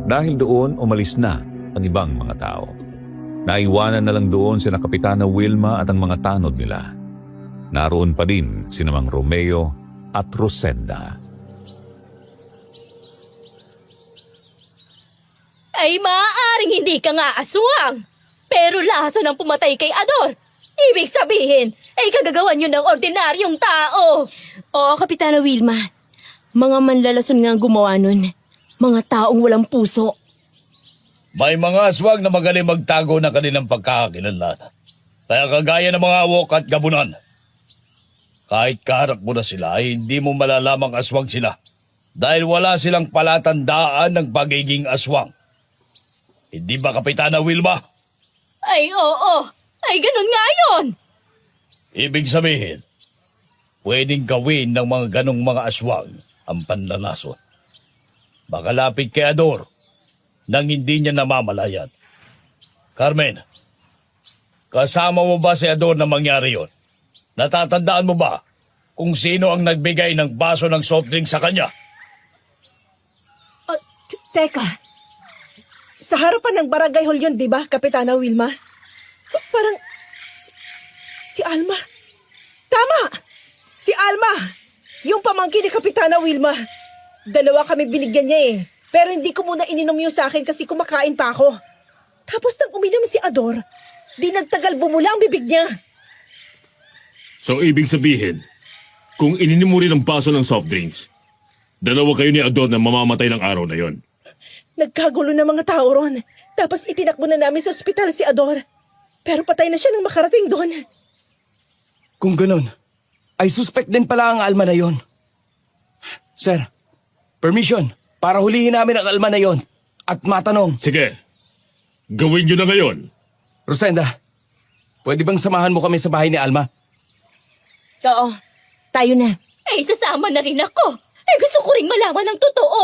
Dahil doon, umalis na ang ibang mga tao. Naiwanan na lang doon sina Kapitana Wilma at ang mga tanod nila. Naroon pa din si Mang Romeo at Rosenda. Ay maaaring hindi ka nga aswang, pero laso ng pumatay kay Ador. Ibig sabihin, ay kagagawan yun ng ordinaryong tao. Oo, Kapitana Wilma. Mga manlalason nga ang gumawa nun. Mga taong walang puso. May mga aswang na magaling magtago ng kanilang pagkakakilanlan. Kaya kagaya ng mga awok at gabunan. Kahit kaharap mo na sila, ay hindi mo malalamang aswang sila. Dahil wala silang palatandaan ng pagiging aswang. Hindi ba, Kapitana Wilma? Ay oo, ay ganun nga yun. Ibig sabihin, pwedeng gawin ng mga ganong mga aswang ang panlalason. Makalapit kay Ador nang hindi niya namamalayan. Carmen, kasama mo ba si Ador na mangyari yon? Natatandaan mo ba kung sino ang nagbigay ng baso ng soft drink sa kanya? Teka. Sa harapan ng barangay hall yun, di ba, Kapitana Wilma? Parang... Si Alma. Tama! Si Alma! Yung pamangkin ni Kapitana Wilma. Dalawa kami binigyan niya eh. Pero hindi ko muna ininom yung sa akin kasi kumakain pa ako. Tapos nang uminom si Ador, di nagtagal bumula ang bibig niya. So ibig sabihin, kung ininom mo rin ang baso ng soft drinks, dalawa kayo ni Ador na mamamatay ng araw na yon. Nagkagulo na mga tao ron. Tapos itinakbo na namin sa ospital si Ador. Pero patay na siya nang makarating doon. Kung ganun, ay suspect din pala ang Alma na yon. Sir, permission para hulihin namin ang Alma na yon at matanong. Sige, gawin nyo na ngayon. Rosenda, pwede bang samahan mo kami sa bahay ni Alma? Oo, tayo na. Ay sasama na rin ako. Ay gusto ko ring malaman ang totoo.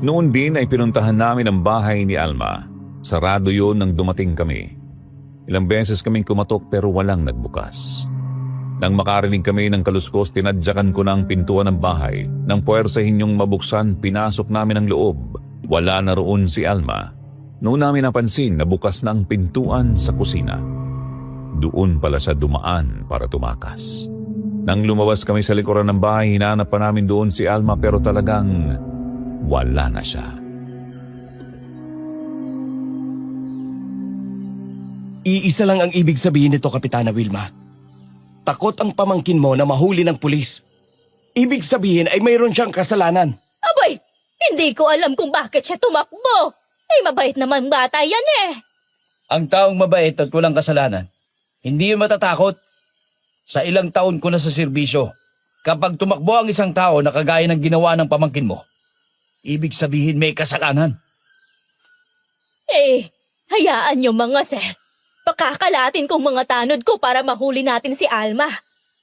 Noon din ay pinuntahan namin ang bahay ni Alma. Sarado yun nang dumating kami. Ilang beses kaming kumatok pero walang nagbukas. Nang makarinig kami ng kaluskos, tinadyakan ko na ang pintuan ng bahay. Nang puwersahin yung mabuksan, pinasok namin ang loob. Wala na roon si Alma. Noon namin napansin na bukas na ang pintuan sa kusina. Doon pala siya dumaan para tumakas. Nang lumabas kami sa likuran ng bahay, hinanap pa namin doon si Alma pero talagang wala na siya. Iisa lang ang ibig sabihin nito, Kapitana Wilma. Takot ang pamangkin mo na mahuli ng pulis. Ibig sabihin ay mayroon siyang kasalanan. Abay, hindi ko alam kung bakit siya tumakbo. Ay mabait naman bata yan eh. Ang taong mabait at walang kasalanan, hindi yun matatakot. Sa ilang taon ko na sa serbisyo, kapag tumakbo ang isang tao na kagaya ng ginawa ng pamangkin mo, ibig sabihin may kasalanan. Eh, hayaan niyo mga sir. Pakakalatin kong mga tanod ko para mahuli natin si Alma.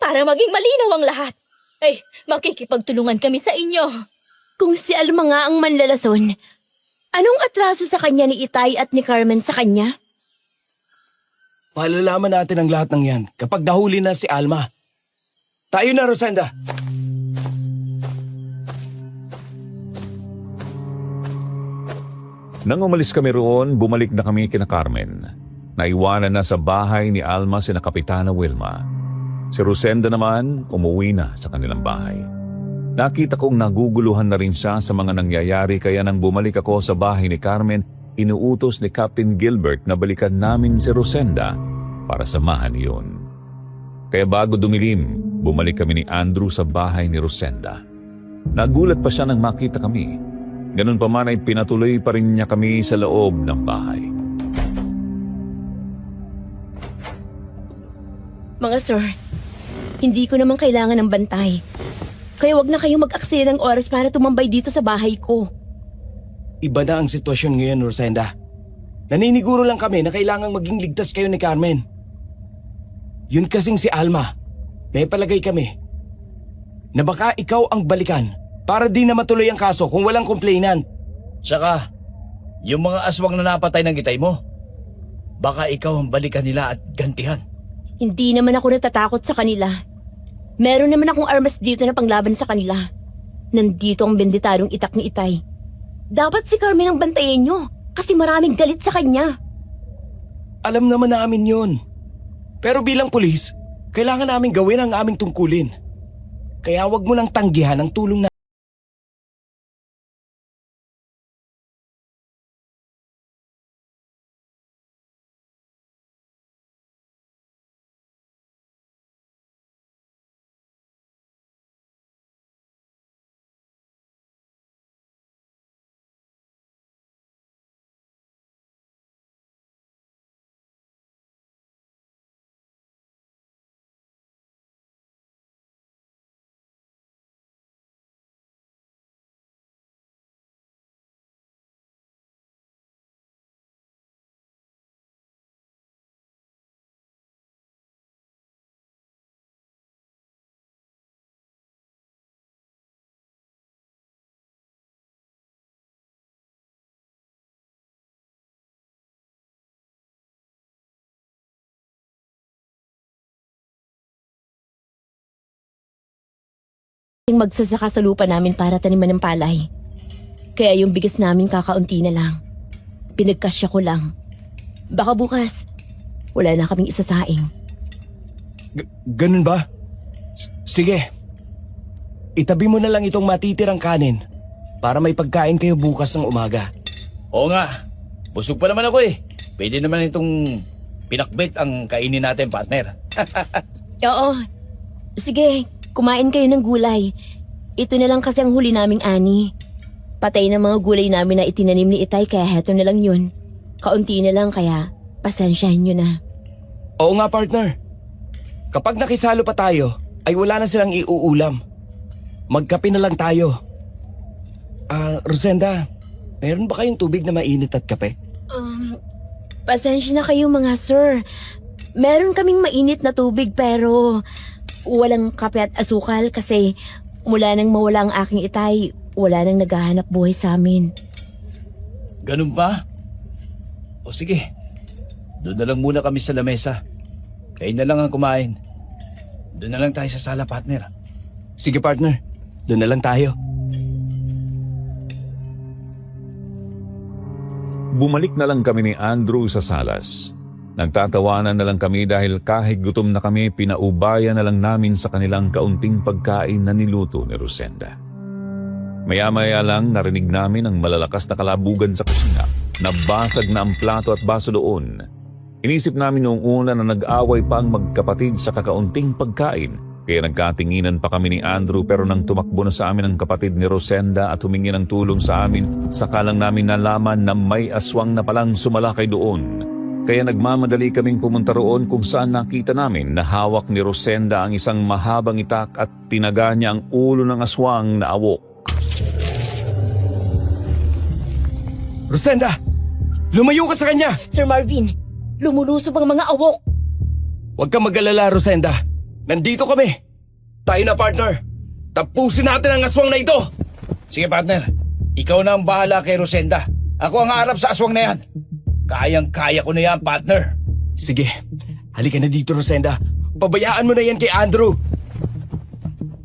Para maging malinaw ang lahat. Ay, makikipagtulungan kami sa inyo. Kung si Alma nga ang manlalason, anong atraso sa kanya ni Itay at ni Carmen sa kanya? Malalaman natin ang lahat ng yan kapag nahuli na si Alma. Tayo na, Rosenda. Nang umalis kami roon, bumalik na kami kina Carmen. Naiwanan na sa bahay ni Alma sina Kapitana Wilma. Si Rosenda naman, umuwi na sa kanilang bahay. Nakita kong naguguluhan na rin siya sa mga nangyayari kaya nang bumalik ako sa bahay ni Carmen, inuutos ni Captain Gilbert na balikan namin si Rosenda para samahan iyon. Kaya bago dumilim, bumalik kami ni Andrew sa bahay ni Rosenda. Nagulat pa siya nang makita kami. Ganun pa man ay pinatuloy pa rin niya kami sa loob ng bahay. Mga sir, hindi ko naman kailangan ng bantay. Kaya wag na kayong mag-aksaya ng oras para tumambay dito sa bahay ko. Iba na ang sitwasyon ngayon, Rosenda. Naniniguro lang kami na kailangang maging ligtas kayo ni Carmen. Yun kasing si Alma. May palagay kami. na baka ikaw ang balikan para di na matuloy ang kaso kung walang complainant. Tsaka, yung mga aswang na napatay ng itay mo, baka ikaw ang balikan nila at gantihan. Hindi naman ako natatakot sa kanila. Meron naman akong armas dito na panglaban sa kanila. Nandito ang benditadong itak ni Itay. Dapat si Carmen ang bantayan nyo kasi maraming galit sa kanya. Alam naman namin yun. Pero bilang pulis, kailangan namin gawin ang aming tungkulin. Kaya wag mo nang tanggihan ang tulong na... Magsasaka sa lupa namin para taniman ng palay. Kaya yung bigas namin kakaunti na lang. Pinagkasya ko lang. Baka bukas, wala na kaming isasaing. Ganun ba? Sige. Itabi mo na lang itong matitirang kanin para may pagkain kayo bukas ng umaga. Oo nga, busog pa naman ako eh. Pwede naman itong pinakbit ang kainin natin, partner. Oo. Sige, kumain kayo ng gulay. Ito na lang kasi ang huli naming ani. Patay na mga gulay namin na itinanim ni Itay kaya heto na lang yun. Kaunti na lang kaya pasensyahan nyo na. Oo nga, partner. Kapag nakisalo pa tayo, ay wala na silang iuulam. Magkape na lang tayo. Rosenda, meron ba kayong tubig na mainit at kape? Pasensya na kayo mga sir. Meron kaming mainit na tubig pero walang kape at asukal kasi mula nang mawala ang aking Itay, wala nang naghahanap buhay sa amin. Ganun ba? O sige, doon na lang muna kami sa lamesa. Kayo na lang ang kumain. Doon na lang tayo sa sala, partner. Sige, partner. Doon na lang tayo. Bumalik na lang kami ni Andrew sa salas. Nagtatawanan na lang kami dahil kahit gutom na kami, pinaubaya na lang namin sa kanilang kaunting pagkain na niluto ni Rosenda. Maya-maya lang narinig namin ang malalakas na kalabugan sa kusina. Nabasag na ang plato at baso doon. Inisip namin noong una na nag-away pa ang magkapatid sa kakaunting pagkain. Kaya nagkatinginan pa kami ni Andrew pero nang tumakbo na sa amin ang kapatid ni Rosenda at humingi ng tulong sa amin, saka lang namin nalaman na may aswang na palang sumalakay doon. Kaya nagmamadali kaming pumunta roon kung saan nakita namin na hawak ni Rosenda ang isang mahabang itak at tinaga niya ang ulo ng aswang na awok. Rosenda! Lumayo ka sa kanya! Sir Marvin, lumulusob ang mga awok. Huwag kang mag-alala, Rosenda. Nandito kami. Tayo na, partner. Tapusin natin ang aswang na ito. Sige, partner. Ikaw na ang bahala kay Rosenda. Ako ang harap sa aswang na yan. Kayang-kaya ko na yan, partner. Sige, halika na dito, Rosenda. Pabayaan mo na yan kay Andrew.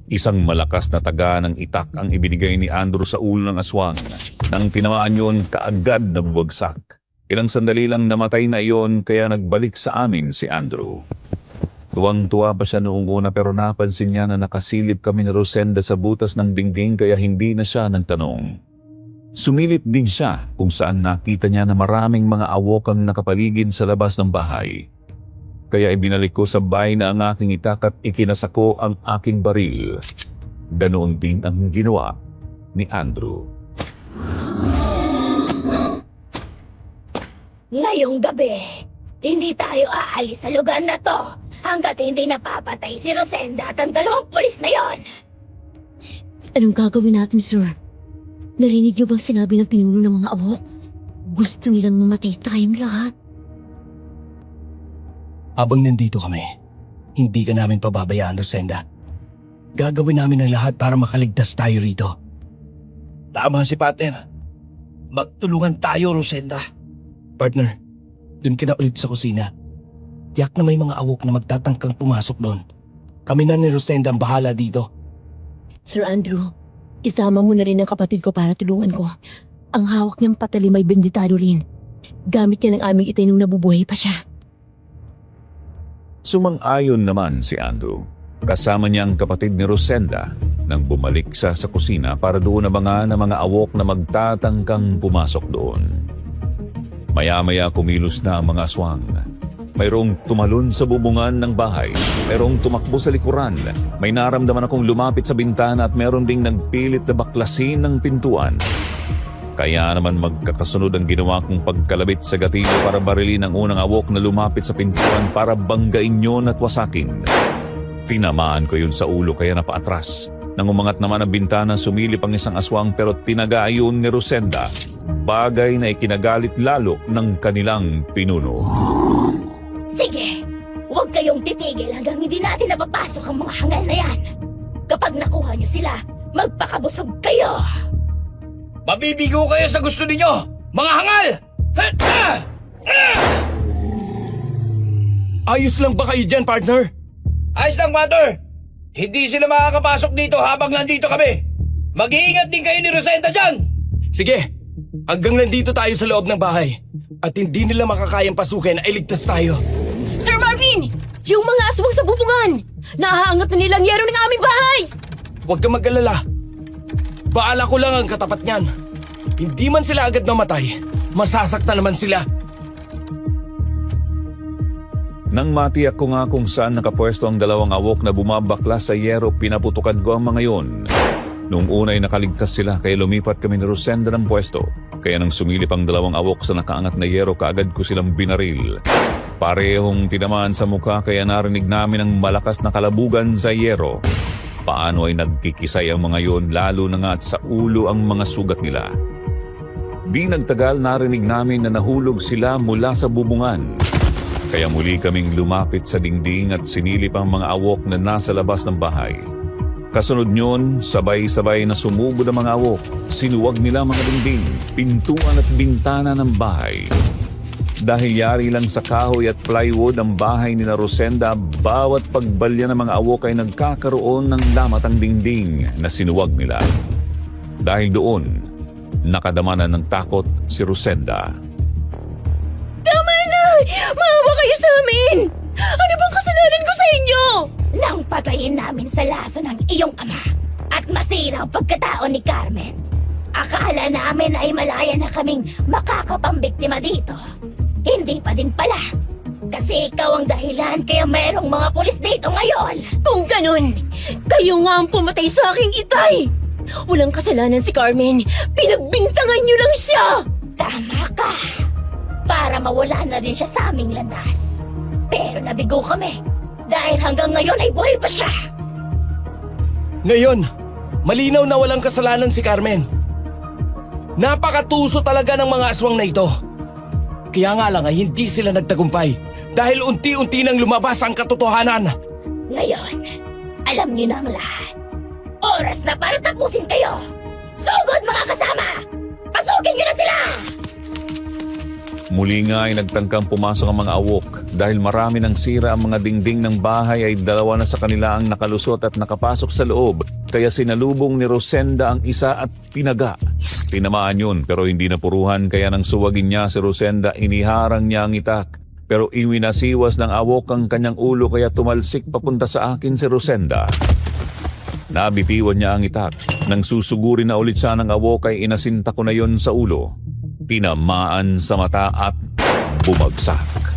Isang malakas na taga ng itak ang ibinigay ni Andrew sa ulo ng aswang. Nang tinamaan yun, kaagad na bubagsak. Ilang sandali lang namatay na iyon kaya nagbalik sa amin si Andrew. Tuwang-tuwa pa siya noong una pero napansin niya na nakasilip kami ni Rosenda sa butas ng dingding kaya hindi na siya nagtanong. Sumilip din siya kung saan nakita niya na maraming mga awok ang nakapaligid sa labas ng bahay. Kaya ibinalik ko sa bahay na ang aking itak at ikinasako ang aking baril. Ganoon din ang ginawa ni Andrew. Ngayong gabi, hindi tayo aalis sa lugar na to hanggat hindi napapatay si Rosenda at ang dalawang pulis na yon. Anong gagawin natin, sir? Narinig niyo bang sinabi ng pinuno ng mga awok? Gusto nilang mamatay tayong lahat. Habang nandito kami, hindi ka namin pababayaan, Rosenda. Gagawin namin ang lahat para makaligtas tayo rito. Tama si partner. Magtulungan tayo, Rosenda. Partner, dun ka na ulit sa kusina. Tiyak na may mga awok na magtatangkang pumasok doon. Kami na ni Rosenda ang bahala dito. Sir Andrew, isama mo na rin ang kapatid ko para tulungan ko. Ang hawak niyang patali may benditado rin. Gamit niya ng aming itay nung nabubuhay pa siya. Sumang-ayon naman si Andrew. Kasama niya ang kapatid ni Rosenda nang bumalik siya sa kusina para doon abangan ng mga awok na magtatangkang pumasok doon. Maya-maya kumilos na ang mga aswang. Mayroong tumalon sa bubungan ng bahay. Mayroong tumakbo sa likuran. May naramdaman akong lumapit sa bintana at mayroon ding nagpilit na baklasin ng pintuan. Kaya naman magkakasunod ang ginawa kong pagkalabit sa gatilyo para barilin ang unang awok na lumapit sa pintuan para banggain yun at wasakin. Tinamaan ko yun sa ulo kaya napaatras. Nang umangat naman ang bintana, sumilip ang isang aswang pero tinaga yun ni Rosenda. Bagay na ikinagalit lalo ng kanilang pinuno. Sige, huwag kayong titigil hanggang hindi natin napapasok ang mga hangal na yan. Kapag nakuha niyo sila, magpakabusog kayo. Mabibigo kayo sa gusto ninyo, mga hangal! Ayos lang ba kayo dyan, partner? Ayos lang, Mother! Hindi sila makakapasok dito habang nandito kami! Mag-iingat din kayo ni Rosenda dyan! Sige, hanggang nandito tayo sa loob ng bahay. At hindi nila makakayang pasukin ay ligtas tayo. Sir Marvin! Yung mga aswang sa bubungan! Naaangat na nilang yero ng aming bahay! Huwag kang mag-alala. Baala ko lang ang katapat niyan. Hindi man sila agad mamatay, masasaktan naman sila. Nang matiyak ko nga kung saan nakapwesto ang dalawang awok na bumabaklas sa yero, pinaputukan ko ang mga yon. Noong unay nakaligtas sila kaya lumipat kami ni Rosenda ng pwesto. Kaya nang sumilip ang dalawang awok sa nakaangat na yero, kaagad ko silang binaril. Parehong tinamaan sa mukha kaya narinig namin ang malakas na kalabugan sa yero. Paano ay nagkikisay ang mga yon, lalo na nga at sa ulo ang mga sugat nila. Di nagtagal narinig namin na nahulog sila mula sa bubungan. Kaya muli kaming lumapit sa dingding at sinilip ang mga awok na nasa labas ng bahay. Kasunod nyon, sabay-sabay na sumugod ang mga awok. Sinuwag nila mga dingding, pintuan at bintana ng bahay. Dahil yari lang sa kahoy at plywood ang bahay ni na Rosenda, bawat pagbalya ng mga awok ay nagkakaroon ng lamatang dingding na sinuwag nila. Dahil doon, nakadama na ng takot si Rosenda. Tama na! Maawa kayo sa amin! Ano bang kasalanan ko sa inyo? Nang patayin namin sa laso ng iyong ama at masira ang pagkatao ni Carmen. Akala namin ay malaya na kaming makakapambiktima dito. Hindi pa din pala. Kasi ikaw ang dahilan kaya mayroong mga pulis dito ngayon. Kung ganun, kayo nga ang pumatay sa aking itay! Walang kasalanan si Carmen. Pinagbintangan niyo lang siya! Tama ka. Para mawala na din siya sa aming landas. Pero nabigo kami. Dahil hanggang ngayon ay buhay pa siya. Ngayon, malinaw na walang kasalanan si Carmen. Napakatuso talaga ng mga aswang na ito. Kaya nga lang ay hindi sila nagtagumpay dahil unti-unti nang lumabas ang katotohanan. Ngayon, alam niyo na ang lahat. Oras na para tapusin kayo. Sugod mga kasama! Pasugin niyo na sila! Muli nga ay nagtangkang pumasok ang mga awok. Dahil marami ng sira ang mga dingding ng bahay ay dalawa na sa kanila ang nakalusot at nakapasok sa loob. Kaya sinalubong ni Rosenda ang isa at tinaga. Tinamaan yun pero hindi napuruhan kaya nang suwagin niya si Rosenda, iniharang niya ang itak. Pero iwinasiwas ng awok ang kanyang ulo kaya tumalsik papunta sa akin si Rosenda. Nabitiwan niya ang itak. Nang susugurin na ulit siya ng awok ay inasinta ko na yon sa ulo. Tinamaan sa mata at bumagsak.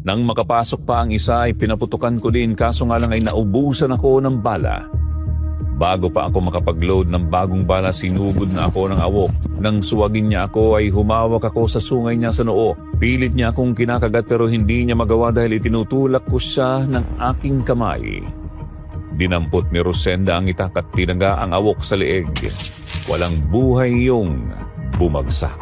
Nang makapasok pa ang isa ay pinaputukan ko din kaso nga lang ay naubusan ako ng bala. Bago pa ako makapag-load ng bagong bala, sinugod na ako ng awok. Nang suwagin niya ako ay humawak ako sa sungay niya sa noo. Pilit niya akong kinakagat pero hindi niya magawa dahil itinutulak ko siya ng aking kamay. Dinampot ni Rosenda ang itak at tinaga ang awok sa leeg. Walang buhay yung bumagsak.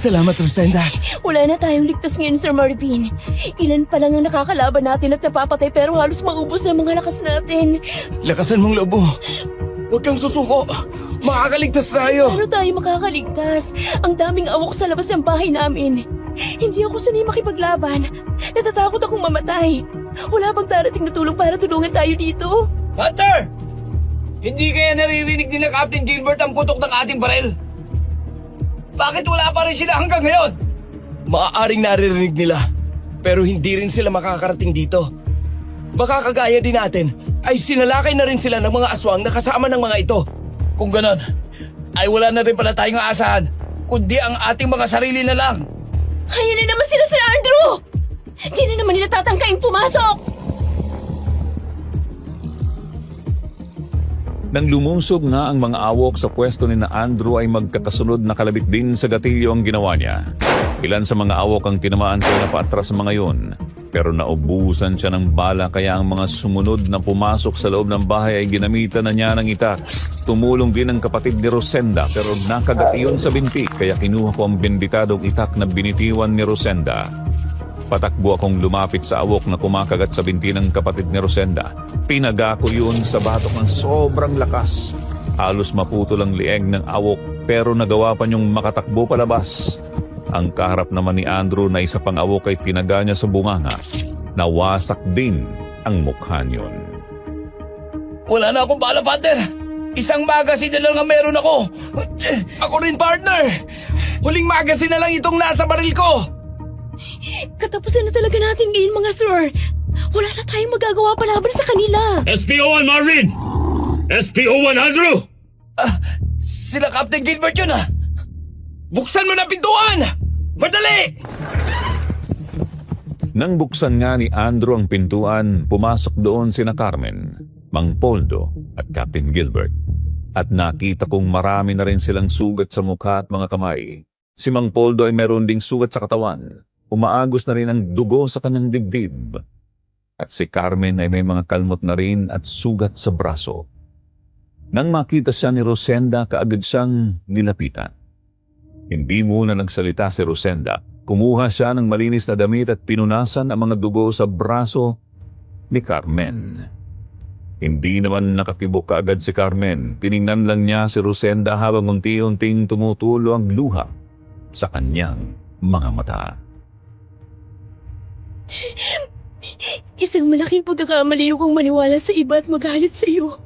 Salamat, Rosenda. Wala na tayong ligtas ngayon, Sir Marvin. Ilan pa lang ang nakakalaban natin at napapatay pero halos maubos na ang mga lakas natin. Lakasan mong loob mo. Huwag kang susuko. Makakaligtas tayo. Paano tayo makakaligtas? Ang daming awok sa labas ng bahay namin. Hindi ako sanay makipaglaban. Natatakot akong mamatay. Wala bang darating na tulong para tulungan tayo dito? Hunter! Hindi kaya naririnig nila Captain Gilbert ang putok ng ating baril? Bakit wala pa rin sila hanggang ngayon? Maaaring naririnig nila, pero hindi rin sila makakarating dito. Baka kagaya din natin, ay sinalakay na rin sila ng mga aswang na kasama ng mga ito. Kung ganon, ay wala na rin pala tayong aasahan, kundi ang ating mga sarili na lang. Ayan na naman sila, Sir Andrew! Di na naman nila tatangkaing pumasok! Nang lumusob nga ang mga awok sa pwesto ni na Andrew ay magkakasunod na kalabit din sa gatilyo ang ginawa niya. Ilan sa mga awok ang tinamaan kaya napaatras sa mga yun. Pero naubusan siya ng bala kaya ang mga sumunod na pumasok sa loob ng bahay ay ginamitan na niya ng itak. Tumulong din ang kapatid ni Rosenda pero nakagat iyon sa binti kaya kinuha ko ang binditadong itak na binitiwan ni Rosenda. Patakbo akong lumapit sa awok na kumakagat sa binti ng kapatid ni Rosenda. Pinaga ko yun sa batok ng sobrang lakas. Halos maputol ang lieg ng awok pero nagawa pa niyong makatakbo palabas. Ang kaharap naman ni Andrew na isa pang awok ay tinaga niya sa bunganga. Nawasak din ang mukha niyon. Wala na akong bala, partner. Isang magazine na lang ang meron ako. Ako rin, partner! Huling magazine na lang itong nasa baril ko! Katapusan na talaga natin ngayon, mga sir. Wala na tayong magagawa palaban sa kanila. SPO1 Marvin! SPO1 Andrew! Sila Captain Gilbert yun ah! Buksan mo na pintuan! Madali! Nang buksan nga ni Andrew ang pintuan, pumasok doon sina Carmen, Mang Poldo at Captain Gilbert. At nakita kong marami na rin silang sugat sa mukha at mga kamay. Si Mang Poldo ay meron ding sugat sa katawan. Umaagos na rin ang dugo sa kanyang dibdib. At si Carmen ay may mga kalmot na rin at sugat sa braso. Nang makita siya ni Rosenda, kaagad siyang nilapitan. Hindi muna nagsalita si Rosenda. Kumuha siya ng malinis na damit at pinunasan ang mga dugo sa braso ni Carmen. Hindi naman nakatibok kaagad si Carmen. Tiningnan lang niya si Rosenda habang unti-unting tumutulo ang luha sa kanyang mga mata. Isang malaking pagkakamali kong maniwala sa iba at magalit sa iyo.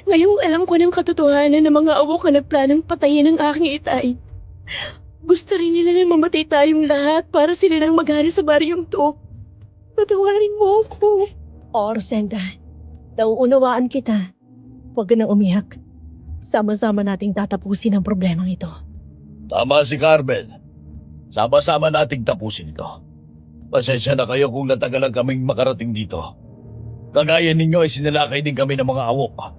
Ngayong alam ko ng katotohanan ng mga awok na nagplanong patayin ang aking itay. Gusto rin nila na mamatay tayong lahat para sila lang maghari sa baryong to. Patawarin mo ako. O, Rosenda, nauunawaan kita. Huwag ka nang umiyak. Sama-sama nating tatapusin ang problemang ito. Tama si Carmen. Sama-sama nating tapusin ito. Pasensya na kayo kung natagalan kaming makarating dito. Kagaya ninyo ay sinalakay din kami ng mga awok.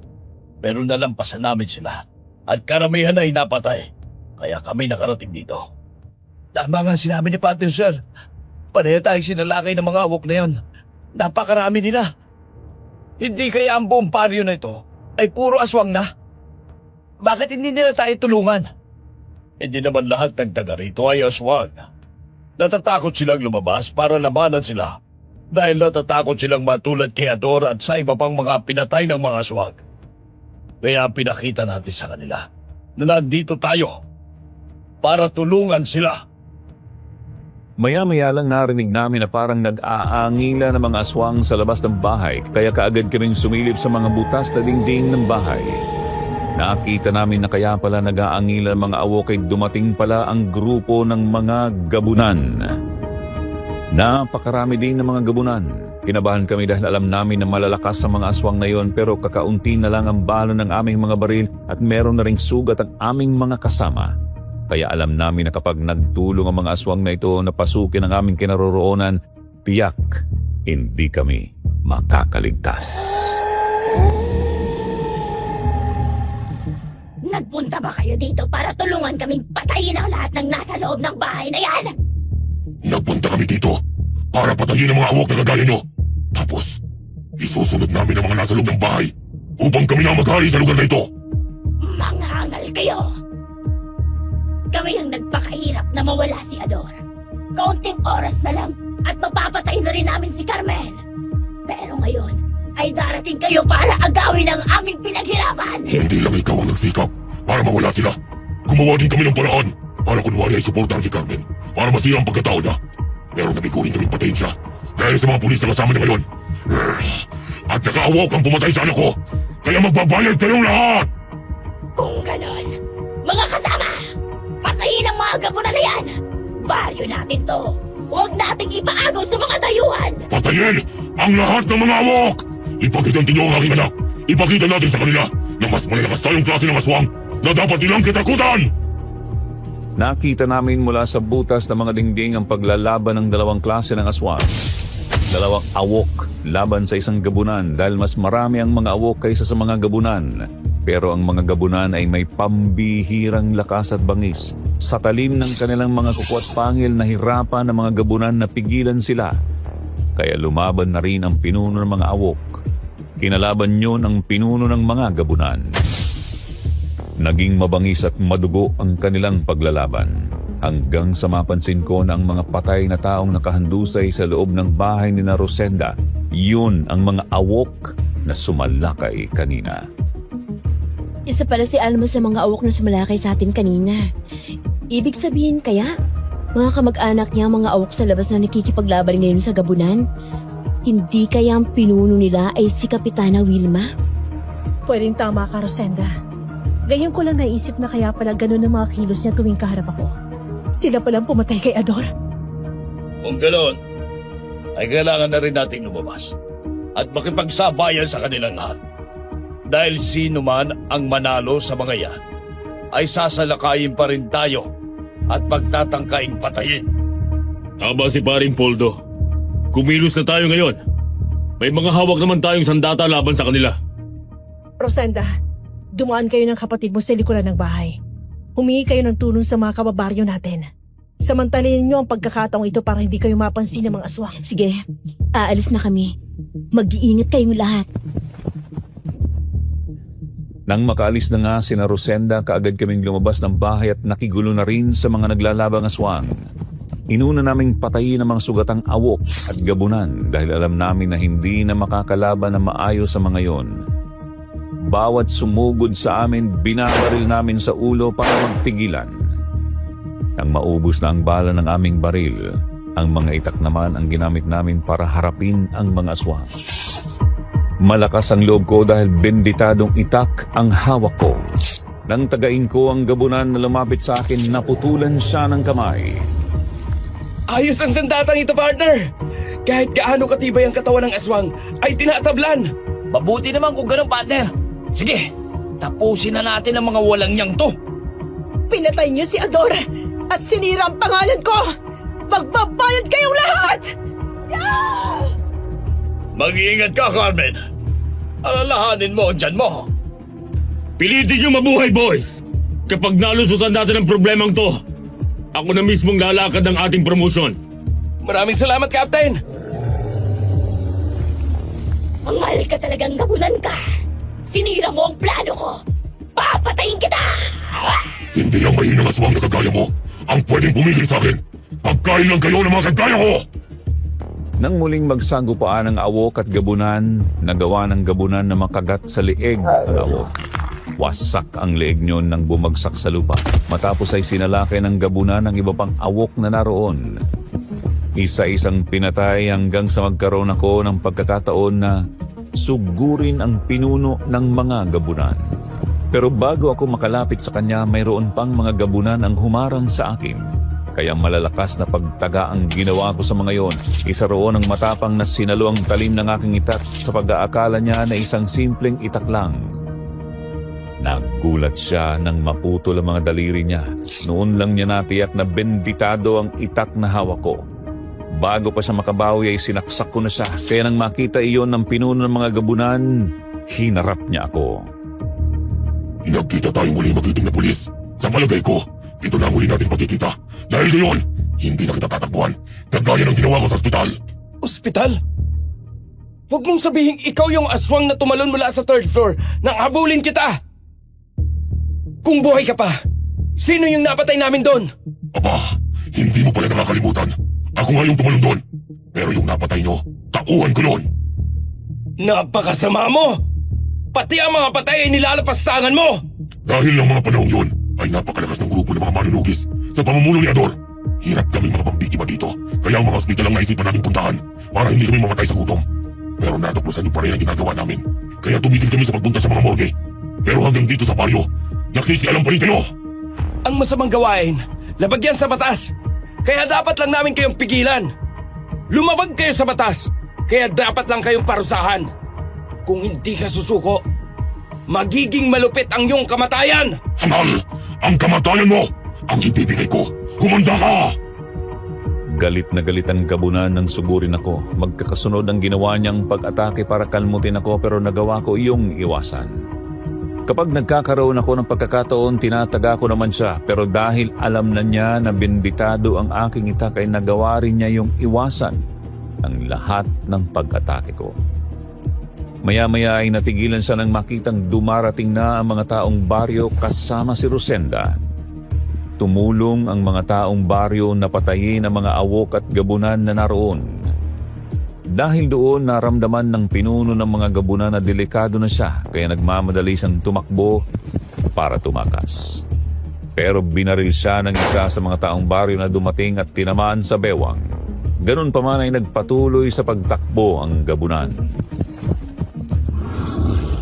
Pero nalampasan namin sila. At karamihan ay napatay. Kaya kami nakarating dito. Tama nga sinabi ni Pater, sir. Pareha tayong sinalakay ng mga awok na yon. Napakarami nila. Hindi kaya ang buong paryo na ito ay puro aswang na? Bakit hindi nila tayo tulungan? Hindi naman lahat ng taga rito ay aswang. Natatakot silang lumabas para labanan sila dahil natatakot silang matulad kay Adora at sa iba pang mga pinatay ng mga aswang. Kaya pinakita natin sa kanila na nandito tayo para tulungan sila. Maya-maya lang narinig namin na parang nag-aangila ng mga aswang sa labas ng bahay kaya kaagad kaming sumilip sa mga butas na dingding ng bahay. Nakita namin na kaya pala nag-aangila ng mga awok ay dumating pala ang grupo ng mga gabunan. Napakarami din ng mga gabunan. Kinabahan kami dahil alam namin na malalakas ang mga aswang na yon pero kakaunti na lang ang balo ng aming mga baril at meron na ring sugat ang aming mga kasama. Kaya alam namin na kapag nagtulong ang mga aswang na ito na pasukin ang aming kinaroroonan, tiyak hindi kami makakaligtas. Nagpunta ba kayo dito para tulungan kaming patayin ang lahat ng nasa loob ng bahay na yan? Nagpunta kami dito para patayin ang mga awok na kagaya nyo. Tapos, isusunod namin ang mga nasa loob ng bahay upang kami na maghari sa lugar na ito. Manghangal kayo! Kami ang nagpakahirap na mawala si Ador. Kaunting oras na lang at mapapatay na rin namin si Carmen. Pero ngayon ay darating kayo para agawin ang aming pinaghirapan. Hindi lang ikaw ang nagsikap para mawala sila. Gumawa din kami ng paraan para kunwari ay suportahan si Carmen para masira ang pagkatao niya. Pero nabiguin kaming patayin siya dahil sa mga pulis na kasama niya ngayon. At nakaawok ang pumatay sa anak ko. Kaya magbabayad kayong lahat! Kung ganon, mga kasama, patayin ang mga gabunan na yan. Baryo natin to. Huwag nating ipaagaw sa mga dayuhan. Patayin ang lahat ng mga awok! Ipagkitanti niyo ang aking anak. Ipakita natin sa kanila na mas malalakas tayong klase ng aswang na dapat nilang kitakutan! Nakita namin mula sa butas ng mga dingding ang paglalaban ng dalawang klase ng aswang. Dalawang awok laban sa isang gabunan dahil mas marami ang mga awok kaysa sa mga gabunan. Pero ang mga gabunan ay may pambihirang lakas at bangis. Sa talim ng kanilang mga kuko at pangil, nahirapan ang mga gabunan na pigilan sila. Kaya lumaban na rin ang pinuno ng mga awok. Kinalaban yun ang pinuno ng mga gabunan. Naging mabangis at madugo ang kanilang paglalaban. Hanggang sa mapansin ko na ang mga patay na taong nakahandusay sa loob ng bahay ni na Rosenda, yun ang mga awok na sumalakay kanina. Isa pala si Alma sa mga awok na sumalakay sa atin kanina. Ibig sabihin kaya, mga kamag-anak niya ang mga awok sa labas na nakikipaglaban ngayon sa gabunan? Hindi kaya ang pinuno nila ay si Kapitana Wilma? Pwedeng tama ka, Rosenda. Ngayon ko lang naisip na kaya pala ganun ang mga kilos niya tuwing kaharap ako. Sila palang pumatay kay Ador. Kung ganoon, ay kailangan na rin nating lumabas at makipagsabayan sa kanilang lahat. Dahil sino man ang manalo sa mga yan, ay sasalakayin pa rin tayo at pagtatangkaing patayin. Tama si Paring Poldo. Kumilos na tayo ngayon. May mga hawak naman tayong sandata laban sa kanila. Rosenda, dumaan kayo ng kapatid mo sa likuran ng bahay. Humingi kayo ng tulong sa mga kababaryo natin. Samantalin niyo ang pagkakataong ito para hindi kayo mapansin ng mga aswang. Sige, aalis na kami. Mag-iingat kayong lahat. Nang makaalis na nga sina Rosenda, kaagad kaming lumabas ng bahay at nakigulo na rin sa mga naglalabang aswang. Inuna naming patayin ang mga sugatang awok at gabunan dahil alam namin na hindi na makakalaban na maayos sa mga yon. Bawat sumugod sa amin, binabaril namin sa ulo para magpigilan. Nang maubos na ang bala ng aming baril, ang mga itak naman ang ginamit namin para harapin ang mga aswang. Malakas ang loob ko dahil benditadong itak ang hawak ko. Nang tagain ko ang gabunan na lumapit sa akin, naputulan siya ng kamay. Ayos ang sandatang ito, partner! Kahit gaano katibay ang katawan ng aswang, ay tinatablan! Mabuti naman kung ganun, partner. Sige, tapusin na natin ang mga walang niyang to. Pinatay niyo si Ador at sinira ang pangalan ko! Magbabayad kayong lahat! Mag-iingat ka, Carmen. Alalahanin mo ang tiyan mo. Pilitin niyo mabuhay, boys! Kapag nalusutan natin ang problemang to, ako na mismong lalakad ng ating promosyon. Maraming salamat, Captain! Mangal ka talagang gabunan ka. Sinira mo ang plano ko. Papatayin kita! Hindi ang mahinang aswang na kagaya mo ang pwedeng pumigil sa akin. Pagkain lang kayo ng mga kagaya ko! Nang muling magsagupaan ang awok at gabunan, nagawa ng gabunan na makagat sa leeg ang awok. Wasak ang leeg niyon nang bumagsak sa lupa. Matapos ay sinalakay ng gabunan ng iba pang awok na naroon. Isa-isang pinatay hanggang sa magkaroon ako ng pagkakataon na sugurin ang pinuno ng mga gabunan. Pero bago ako makalapit sa kanya, mayroon pang mga gabunan ang humarang sa akin. Kaya malalakas na pagtaga ang ginawa ko sa mga yon. Isa roon ang matapang na sinalo ang talim ng aking itak sa pag-aakala niya na isang simpleng itak lang. Nagulat siya nang maputol ang mga daliri niya. Noon lang niya natiyak na benditado ang itak na hawak ko. Bago pa siya makabawi ay sinaksak ko na siya. Kaya nang makita iyon ng pinuno ng mga gabunan, hinarap niya ako. Nagkita tayong muli magiting na pulis. Sa palagay ko, ito na ang huli natin pagkikita. Dahil ngayon, hindi na kita tatakbuhan. Kagaya ng ginawa ko sa ospital. Ospital? Huwag mong sabihin ikaw yung aswang na tumalon mula sa 3rd floor nang habulin kita! Kung buhay ka pa, Sino yung napatay namin doon? Aba, hindi mo pala nakakalimutan. Ako nga yung tumalon doon. Pero yung napatay nyo, tauhan ko yun. Napakasama mo! Pati ang mga patay ay nilalapastangan mo! Dahil ng mga panahon yun, ay napakalakas ng grupo ng mga manunugis sa pamumuno ni Ador. Hirap kaming mga pambiktima dito, kaya ang mga ospital ang naisipan namin puntahan para hindi kami mamatay sa gutom. Pero natuklasan yung pa rin ang ginagawa namin, kaya tumigil kami sa pagpunta sa mga morgue. Pero hanggang dito sa baryo, nakikialam pa rin kayo! Ang masamang gawain, labag yan sa batas. Kaya dapat lang namin kayong pigilan. Lumabag kayo sa batas, kaya dapat lang kayong parusahan. Kung hindi ka susuko, magiging malupit ang iyong kamatayan! Hangal! Ang kamatayan mo! Ang ibibigay ko! Kumanda ka! Galit na galit ang gabunan nang sugurin ako. Magkakasunod ang ginawa niyang pag-atake para kalmutin ako pero nagawa ko iyong iwasan. Kapag nagkakaroon ako ng pagkakataon, tinataga ko naman siya. Pero dahil alam na niya na binbitado ang aking itak ay nagawa rin niya yung iwasan ang lahat ng pag-atake ko. Maya-maya ay natigilan siya nang makitang dumarating na ang mga taong baryo kasama si Rosenda. Tumulong ang mga taong baryo na patayin ang mga awok at gabunan na naroon. Dahil doon naramdaman ng pinuno ng mga gabunan na delikado na siya kaya nagmamadali siyang tumakbo para tumakas. Pero binaril siya ng isa sa mga taong baryo na dumating at tinamaan sa bewang. Ganun pa man ay nagpatuloy sa pagtakbo ang gabunan.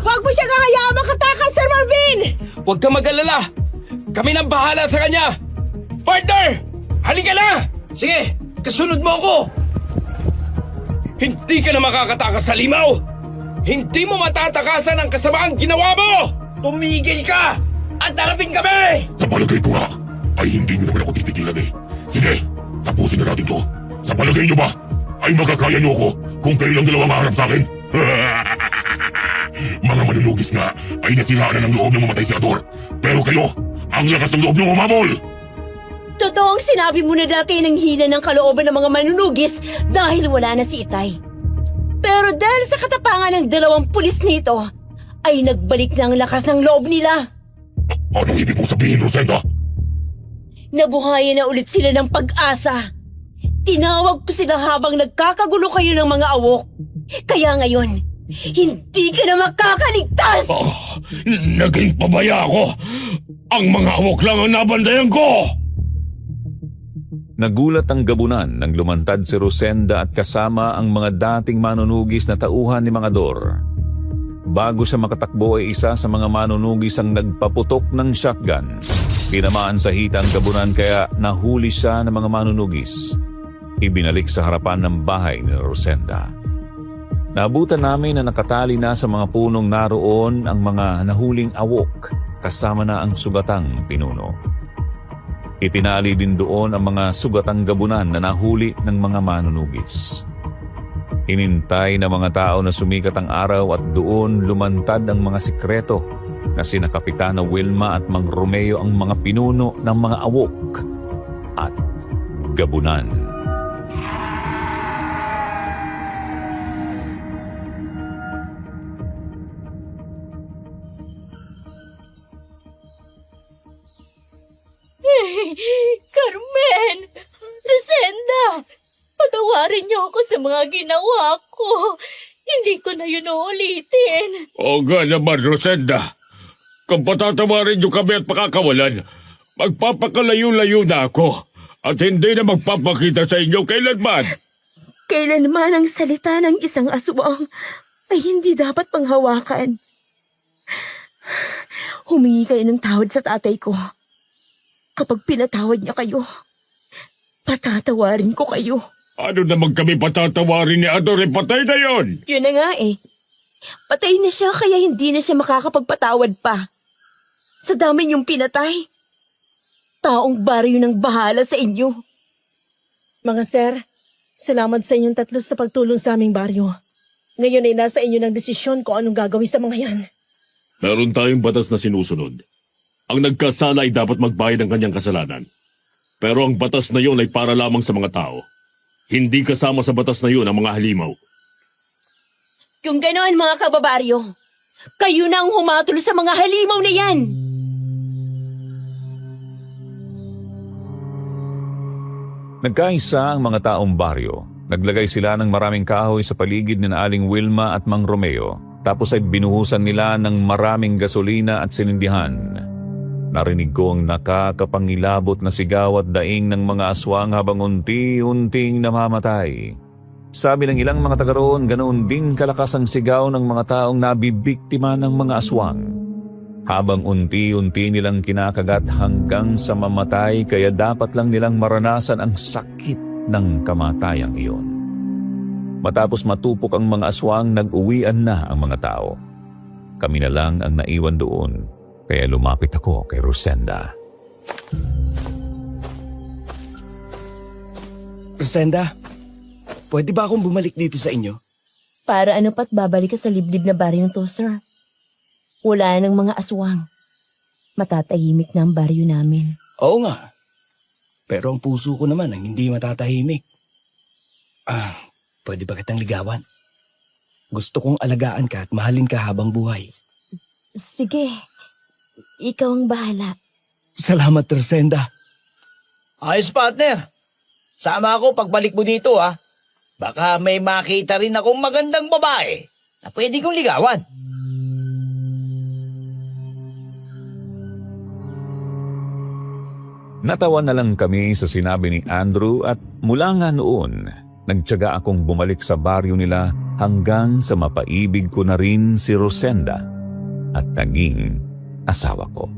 Huwag mo siya kakayaan makatakas, Sir Marvin! Huwag ka mag-alala! Kami nang bahala sa kanya! Partner! Halika na! Sige, kasunod mo ako! Hindi ka na makakatakas sa limaw! Hindi mo matatakasan ang kasamaang ginawa mo! Tumigil ka! At harapin kami! Sa palagay ko nga, ay hindi nyo naman ako titigilan eh. Sige, tapusin na natin to. Sa palagay nyo ba, ay makakaya nyo ako kung kayo lang dalawang maharap sa akin? Mga manunugis nga ay nasiraan na ng loob ng mamatay si Ador. Pero kayo, ang lakas ng loob nyo umamol! Totoong sinabi mo na dati ng hina ng kalooban ng mga manunugis dahil wala na si Itay. Pero dahil sa katapangan ng dalawang pulis nito, ay nagbalik na ang lakas ng loob nila. Anong ibig mong sabihin, Rosenda? Nabuhayan na ulit sila ng pag-asa. Tinawag ko sila habang nagkakagulo kayo ng mga awok. Kaya ngayon, hindi ka na makakaligtas! Naging pabaya ako! Ang mga awok lang ang nabandayan ko! Nagulat ang gabunan nang lumantad si Rosenda at kasama ang mga dating manunugis na tauhan ni Mang Ador. Bago siya makatakbo ay isa sa mga manunugis ang nagpaputok ng shotgun. Tinamaan sa hita ang gabunan kaya nahuli siya ng mga manunugis. Ibinalik sa harapan ng bahay ni Rosenda. Naabutan namin na nakatali na sa mga punong naroon ang mga nahuling awok kasama na ang sugatang pinuno. Itinali din doon ang mga sugatang gabunan na nahuli ng mga manunugis. Hinintay ng mga tao na sumikat ang araw at doon lumantad ang mga sikreto na sina Kapitana Wilma at Mang Romeo ang mga pinuno ng mga awok at gabunan. Carmen! Rosenda! Patawarin niyo ako sa mga ginawa ko. Hindi ko na yun uulitin. O nga naman, Rosenda. Kung patatawarin niyo kami at pakakawalan, magpapakalayo-layo na ako at hindi na magpapakita sa inyo kailanman. Kailanman ang salita ng isang aswang ay hindi dapat panghawakan. Humingi kayo ng tawad sa tatay ko. Kapag pinatawad niya kayo, patatawarin ko kayo. Ano naman kami patatawarin ni Ador? Patay na yon! Yun na nga eh. Patay na siya kaya hindi na siya makakapagpatawad pa. Sa dami niyong pinatay, taong baryo ng bahala sa inyo. Mga sir, salamat sa inyong tatlo sa pagtulong sa aming baryo. Ngayon ay nasa inyo ng desisyon kung anong gagawin sa mga yan. Meron tayong batas na sinusunod. Ang nagkasala ay dapat magbayad ng kanyang kasalanan. Pero ang batas na yon ay para lamang sa mga tao. Hindi kasama sa batas na yon ang mga halimaw. Kung ganoon mga kababaryo, kayo na ang humatol sa mga halimaw na yan. Nagkaisa ang mga taong baryo. Naglagay sila ng maraming kahoy sa paligid ni Aling Wilma at Mang Romeo. Tapos ay binuhusan nila ng maraming gasolina at sinindihan. Narinig ko ang nakakapangilabot na sigaw at daing ng mga aswang habang unti-unting namamatay. Sabi ng ilang mga taga roon, ganoon din kalakas ang sigaw ng mga taong nabibiktima ng mga aswang. Habang unti-unti nilang kinakagat hanggang sa mamatay, kaya dapat lang nilang maranasan ang sakit ng kamatayang iyon. Matapos matupok ang mga aswang, nag-uwian na ang mga tao. Kami na lang ang naiwan doon, kaya lumapit ako kay Rosenda. Rosenda, pwede ba akong bumalik dito sa inyo? Para ano pa't babalik ka sa liblib na baryong to, sir? Wala ng mga aswang. Matatahimik na ang baryo namin. Oo nga. Pero ang puso ko naman ang hindi matatahimik. Pwede ba kitang ligawan? Gusto kong alagaan ka at mahalin ka habang buhay. Sige, ikaw ang bahala. Salamat, Rosenda. Ayos, partner. Sama ako pagbalik mo dito, ha? Baka may makita rin akong magandang babae na pwede kong ligawan. Natawa na lang kami sa sinabi ni Andrew at mula nga noon, nagtiyaga akong bumalik sa baryo nila hanggang sa mapaibig ko na rin si Rosenda at naging asawa ko.